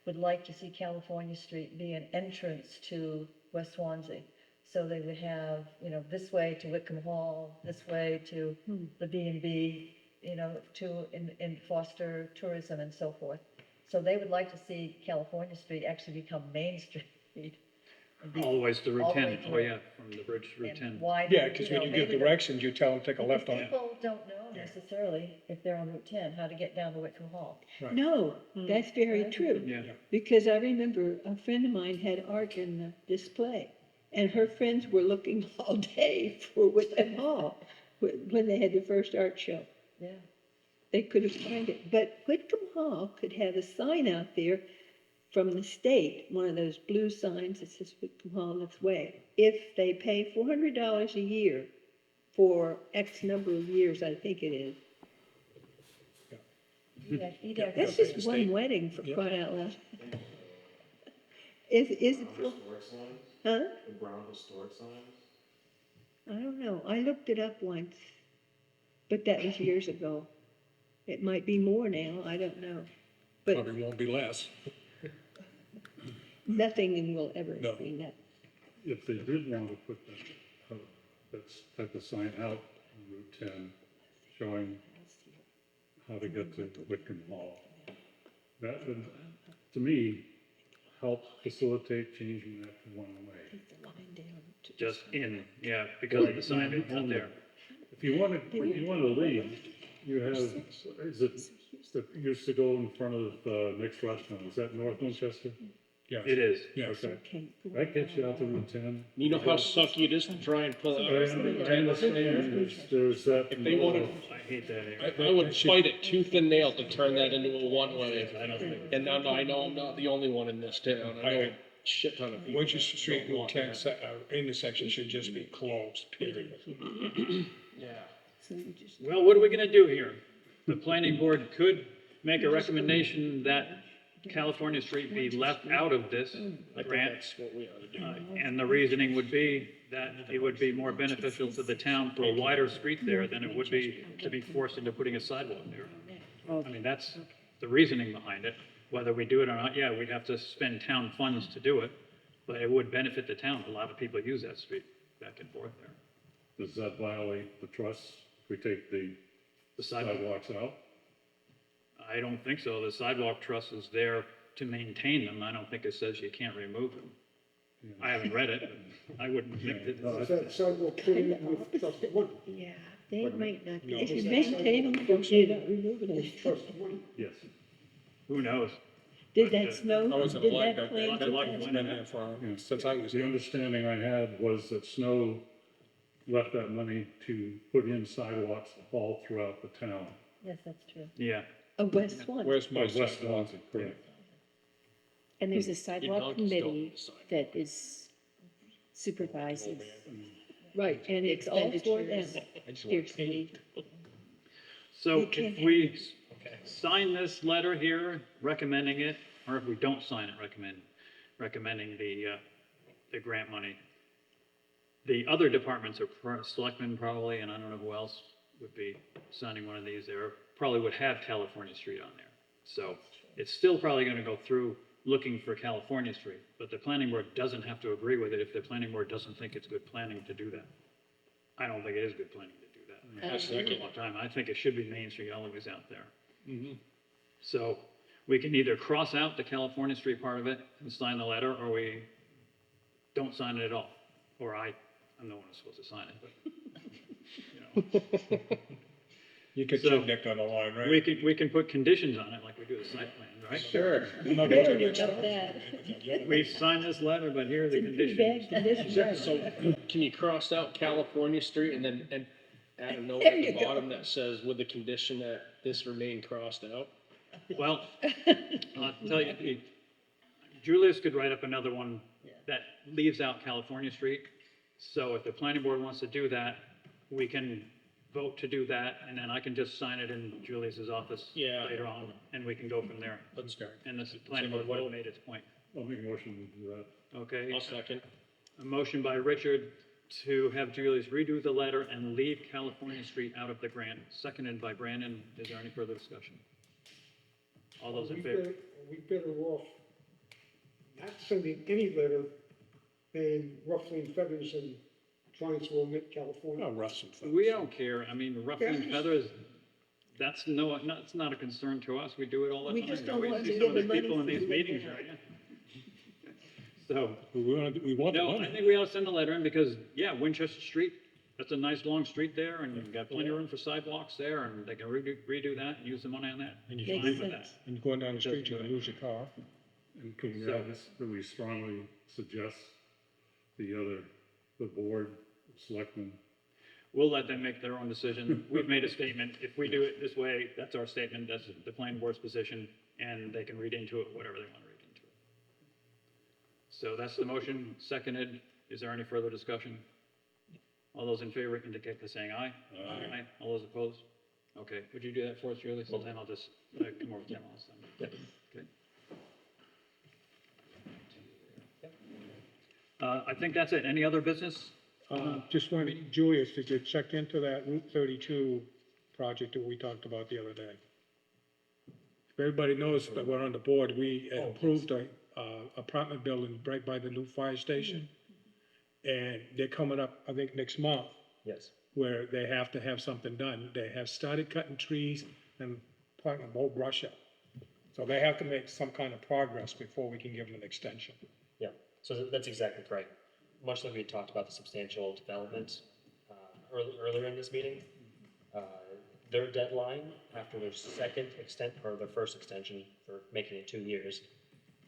would like to see California Street be an entrance to West Swanzey. So they would have, this way to Whitcomb Hall, this way to the B&B, in foster tourism and so forth. So they would like to see California Street actually become Main Street. and be All the ways to Route all the 10, way oh through. yeah, from the bridge to Route And 10. widen, Yeah, because when you give maybe the- directions, you tell them to take a left on. People don't know necessarily, if they're on Route 10, how to get down to Whitcomb Hall. No, that's very true. Yeah. Because I remember a friend of mine had art in the display, and her friends were looking all day for Whitcomb Hall when they had the first art show. Yeah. They couldn't find it. But Whitcomb Hall could have a sign out there from the state, one of those blue signs that says Whitcomb Hall this way. If they pay $400 a year for X number of years, I think it is. EDAC That's just one wedding, for crying out loud. Is it, huh? The brown historic signs? I don't know. I looked it up once, but that was years ago. It might be more now, I don't know. But Probably won't be less. nothing will ever No. be that. If they did want to put that type of sign out on Route 10, showing how to get to Whitcomb Hall, that would, to me, help facilitate changing that to one-way. Just in, yeah, because of the sign out there. If you want to leave, you have, is it, that used to go in front of Nick's Restaurant, is that North Winchester? Yes. It is. Yes. Okay. That gets you out to Route 10. You know how sucky it is to try and pull I out. understand, there's that. If they wanted, I hate that. I would fight it tooth and nail to turn that into a one-way. I don't think. And now I know I'm not the only one in this town. I know a shit ton of people. Winchester Street, don't Route want 10 that. intersection should just be closed, period. Yeah. Well, what are we gonna do here? The planning board could make a recommendation that California Street be left out of this grant. That's what we ought to do. And the reasoning would be that it would be more beneficial to the town for a wider street there than it would be to be forced into putting a sidewalk there. I mean, that's the reasoning behind it. Whether we do it or not, yeah, we'd have to spend town funds to do it, but it would benefit the town. A lot of people use that street back and forth there. Does that violate the trust if we take the The sidewalk, sidewalks out? I don't think so. The sidewalk trust is there to maintain them. I don't think it says you can't remove them. I haven't read it, but I wouldn't think Is that. that sidewalk paved with trust money? Yeah, they might not be. If you maintain them, you're not removing it. Trust money. Yes. Who knows? Did that snow, I wasn't did alive that back then. claim? Good luck It's finding been that. there for, since I was The understanding I had was that Snow left that money to put in sidewalks all throughout the town. Yes, that's true. Yeah. A West one. Where's my West sidewalk? Swansea, correct. And there's a Your sidewalk donkeys don't committee decide. that is supervises Right, and it's all for them. expenditures I just want fiercely. So You can't if we Okay. sign this letter here recommending it, or if we don't sign it recommending the grant money, the other departments are selectmen probably, and I don't know who else would be signing one of these there, probably would have California Street on there. So it's still probably gonna go through looking for California Street, but the planning board doesn't have to agree with it if the planning board doesn't think it's good planning to do that. I don't think it is good planning to do that. I mean, it's taken a long time. I think it should be Main Street always out there. So we can either cross out the California Street part of it and sign the letter, or we don't sign it at all. Or I I'm the one who's supposed to sign it, but, you know. You could So- check that on the line, right? We can put conditions on it like we do the site plan, right? Sure. I'm not They gonna don't do know about that. We signed this letter, but here are the It's in pretty bad conditions. condition. So can you cross out California Street and then, and add a note There at the you go. bottom that says with the condition that this remain crossed out? Well, I'll tell you, Julius could write up another one that leaves out California Street. So if the planning board wants to do that, we can vote to do that, and then I can just sign it in Julius's office Yeah. later on, and we can go from there. Let's go. And this planning board would have made its point. I'll make a motion to do that. Okay? I'll second. A motion by Richard to have Julius redo the letter and leave California Street out of the grant, seconded by Brandon. Is there any further discussion? All those in favor? Are we better off not sending any letter than ruffling feathers and trying to omit California? Oh, rough some folks. We don't care. I mean, ruffling feathers, that's not a concern to us. We do it all the time. We just don't We want see to some of give these the people in money these for meetings, that. right? So, We want the no, I money. think we ought to send a letter in because, yeah, Winchester Street, that's a nice long street there and you've got plenty of room for sidewalks there and they can redo that and use the money on that. And Fine you Makes with sense. that. And going down the street, you're gonna lose your car. And can we So- add this, that we strongly suggest the board, selectmen, We'll let them make their own decision. We've made a statement. If we do it this way, that's our statement, that's the planning board's position, and they can read into it whatever they want to read into it. So that's the motion, seconded. Is there any further discussion? All those in favor indicate by saying aye. Aye. All those opposed? Okay, would you do that for us, Julie? So then I'll just come over to them last time. Yep. Okay. I think that's it. Any other business? Just wanted, Julius, did you check into that Route 32 project that we talked about the other day? If everybody knows that we're on the board, we approved a apartment building right by the new fire station. And they're coming up, I think, next month, Yes. where they have to have something done. They have started cutting trees and planting more brush up. So they have to make some kind of progress before we can give them an extension. Yeah, so that's exactly correct. Much like we had talked about the substantial development earlier in this meeting, their deadline after their their first extension for making it 2 years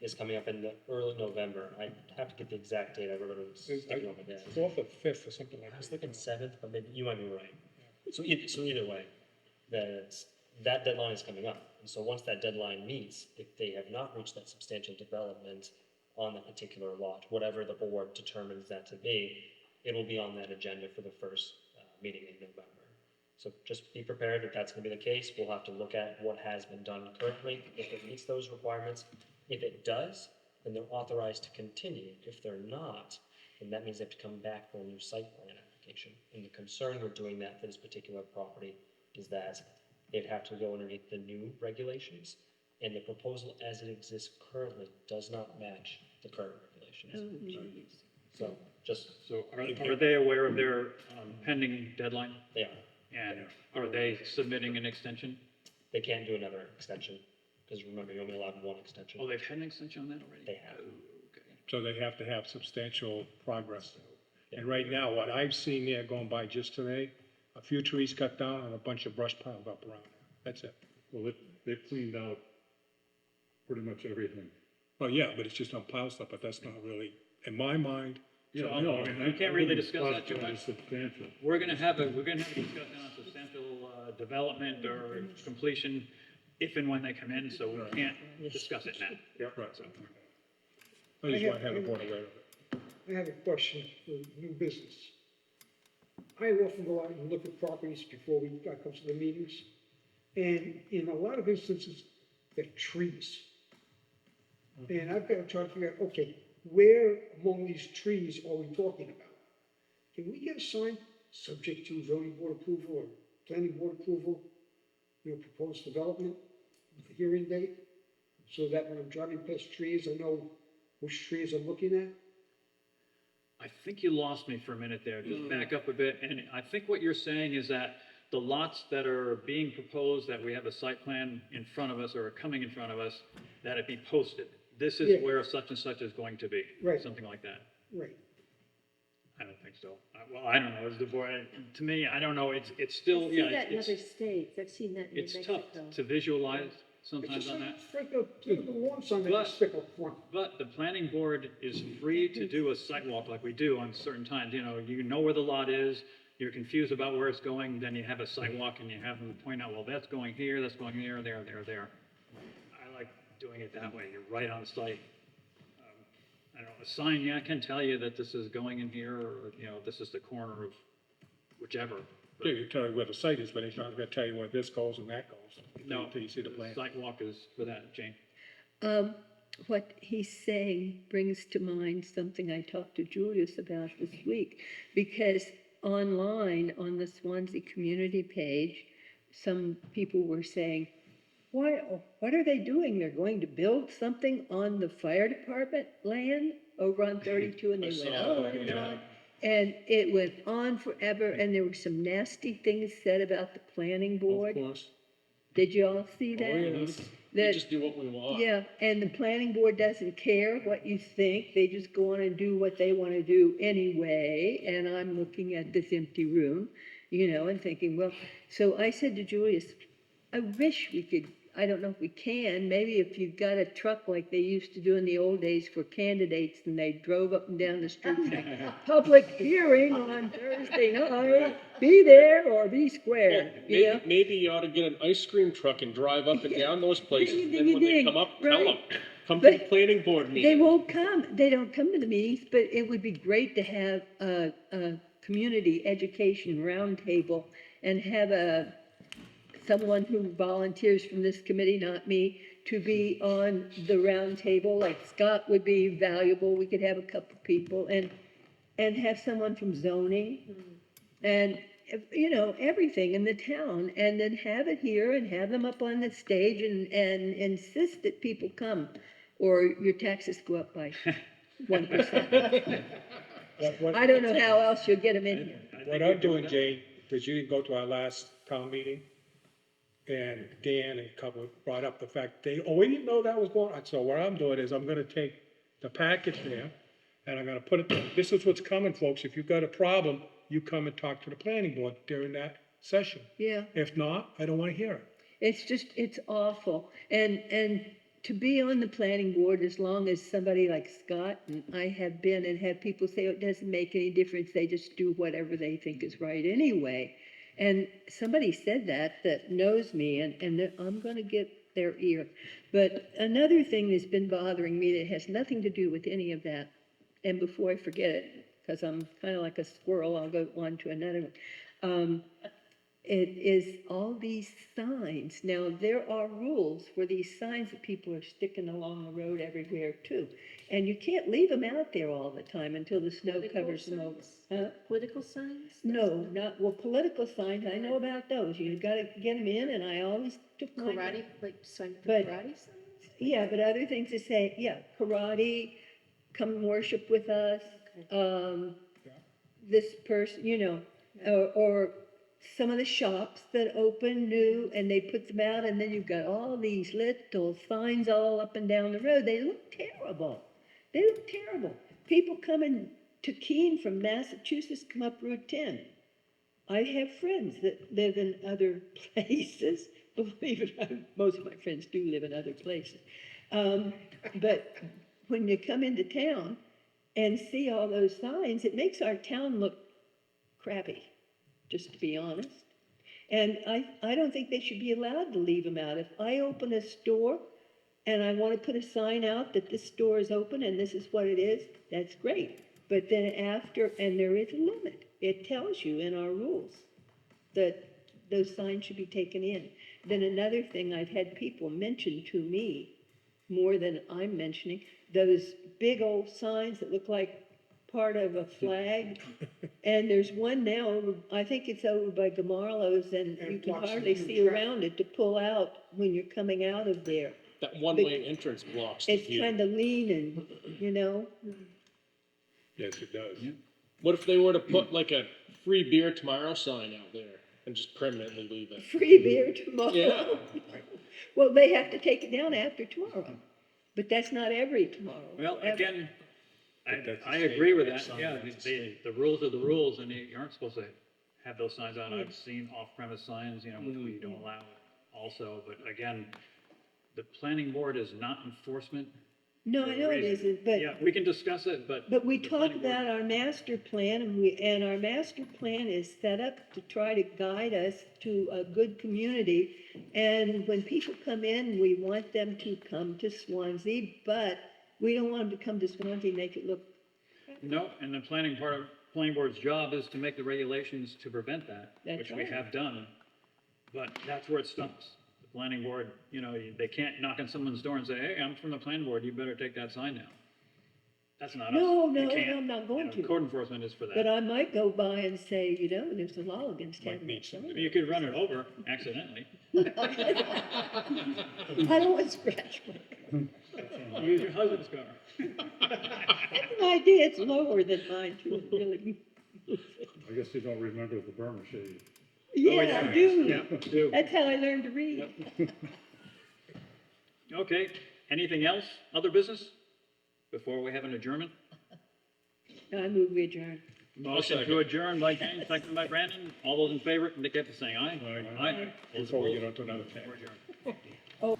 is coming up in the early November. I have to get the exact date. I wrote it sticking on my desk. 4th or 5th or something like I was that. thinking 7th, but maybe you might be right. So either way, that deadline is coming up. And so once that deadline meets, if they have not reached that substantial development on that particular lot, whatever the board determines that to be, it'll be on that agenda for the first meeting in November. So just be prepared that that's going to be the case. We'll have to look at what has been done currently, if it meets those requirements. If it does, then they're authorized to continue. If they're not, then that means they have to come back for a new site plan application. And the concern with doing that for this particular property is that they'd have to go underneath the new regulations, and the proposal as it exists currently does not match the current regulations. So just, So are they aware of their pending deadline? they are. And are they submitting an extension? They can't do another extension, because remember, you're only allowed one extension. Oh, they've had an extension on that already? They have. Okay. So they have to have substantial progress. And right now, what I've seen there going by just today, a few trees cut down and a bunch of brush piled up around it. That's it. well, they've cleaned out pretty much everything. Well, yeah, but it's just on pile stuff, but that's not really, in my mind, Yeah, So, I know, I mean. we can't really I think discuss that too it's much. Substantial. We're gonna have a discussion on substantial development or completion if and when they come in, so we can't discuss it now. Yeah, right. So, I just want to have the board aware of it. I have a question for new business. I often go out and look at properties before I come to the meetings, and in a lot of instances, they're trees. And I've got to try to figure out, okay, where among these trees are we talking about? Can we get a sign subject to zoning board approval or planning board approval, proposed development with a hearing date? So that when I'm driving past trees, I know which trees I'm looking at? I think you lost me for a minute there, just back up a bit, and I think what you're saying is that the lots that are being proposed, that we have a site plan in front of us or are coming in front of us, that it be posted. This is Yeah. where such and such is going to be, Right. something like that. Right. I don't think so. Well, I don't know, is the board, to me, I don't know, it's still, I've yeah, seen that in other it's, states, I've seen that in New it's Mexico. tough to visualize sometimes on that. Strike the lawn sign that you But- stick up front. But the planning board is free to do a site walk like we do on certain times, you know where the lot is, you're confused about where it's going, then you have a site walk and you have them point out, well, that's going here, that's going there, there. I like doing it that way, you're right on site. I don't know, a sign, yeah, I can tell you that this is going in here, or, this is the corner of whichever. Yeah, you tell you where the site is, but he's not gonna tell you where this goes and that goes. No, Until you see the plan. site walk is for that, Jane. What he's saying brings to mind something I talked to Julius about this week, because online on the Swansea community page, some people were saying, what are they doing? They're going to build something on the fire department land over on 32, and they went on and on. And it went on forever, and there were some nasty things said about the planning Of board. course. Did you all see Oh, that? yeah, we That- just do what we want. Yeah, and the planning board doesn't care what you think, they just go on and do what they wanna do anyway, and I'm looking at this empty room, and thinking, well, so I said to Julius, I wish we could, I don't know if we can, maybe if you got a truck like they used to do in the old days for candidates, and they drove up and down the street saying, public hearing on Thursday night, be there or be square, Maybe you ought to get an ice cream truck and drive up and down those places, and then when they Ding-a-ding-a-ding, come up, tell them, right. come to the But planning board They meeting. won't come, they don't come to the meetings, but it would be great to have a community education roundtable and have someone who volunteers from this committee, not me, to be on the roundtable, like Scott would be valuable, we could have a couple people, and have someone from zoning, and, everything in the town, and then have it here and have them up on the stage and insist that people come, or your taxes go up by 1%. I don't know how else you'll get them in here. What I'm doing, Jane, because you didn't go to our last town meeting, and Dan and a couple brought up the fact we didn't know that was going on. So what I'm doing is I'm gonna take the package there, and I'm gonna put it, this is what's coming, folks. If you've got a problem, you come and talk to the planning board during that session. Yeah. If not, I don't wanna hear it. It's awful. And to be on the planning board, as long as somebody like Scott and I have been, and have people say, it doesn't make any difference, they just do whatever they think is right anyway. And somebody said that knows me, and that I'm gonna get their ear. But another thing that's been bothering me that has nothing to do with any of that, and before I forget it, because I'm kind of like a squirrel, I'll go on to another one. It is all these signs. Now, there are rules for these signs that people are sticking along the road everywhere too. And you can't leave them out there all the time until the snow Political covers them over. signs? Huh? Political signs? No, political signs, I know about those. You gotta get them in, and I always took mine. Karate, like sign for But- karate signs? Yeah, but other things that say, karate, come and worship with us, this person, or some of the shops that open new and they put them out, and then you've got all these little signs all up and down the road. They look terrible. People coming to Keene from Massachusetts come up Route 10. I have friends that live in other places. Believe it or not, most of my friends do live in other places. But when you come into town and see all those signs, it makes our town look crappy, just to be honest. And I don't think they should be allowed to leave them out. If I open a store and I want to put a sign out that this store is open and this is what it is, that's great. But then and there is a limit. It tells you in our rules that those signs should be taken in. Then another thing I've had people mention to me, more than I'm mentioning, those big old signs that look like part of a flag. And there's one now, I think it's over by Gamarlo's, and you can hardly see around it to pull out when you're coming out of there. That one-way entrance blocks the It's view. kind of leaning, Yes, it does. What if they were to put like a free beer tomorrow sign out there and just permanently leave it? Free beer tomorrow. Yeah. Well, they have to take it down after tomorrow, but that's not every tomorrow. Well, Ever. again, But that's a I state agree with that, sign, yeah, that's a state. the rules are the rules, and you aren't supposed to have those signs on. I've seen off-premise signs, you know, which we don't allow also, but again, the planning board is not enforcement. No, I know it isn't, but. Yeah, we can discuss it, but. But we the talk planning board- about our master plan, and our master plan is set up to try to guide us to a good community. And when people come in, we want them to come to Swansea, but we don't want them to come to Swansea and make it look, No, and the planning board's job is to make the regulations to prevent that, That's which we right. have done. But that's where it stops. The planning board, you know, they can't knock on someone's door and say, hey, I'm from the planning board, you better take that sign down. That's not us. no, You no, can't. I'm not going to. Code enforcement is for But that. I might go by and say, you know, there's a law against Might having need that some- sign. You could run it over accidentally. I don't want to scratch my Use your husband's car. That's an idea, it's lower than mine too, really. I guess you don't remember the Burma shade. Yeah, I do. Yeah, do. That's how I learned to read. Okay, anything else? Other business? Before we have an adjournment? I move we adjourn. Motion to adjourn by Jane, second by Brandon. All those in favor, indicate by saying aye. Aye. Aye. Those Before we opposed? get on to another thing. We're adjourned.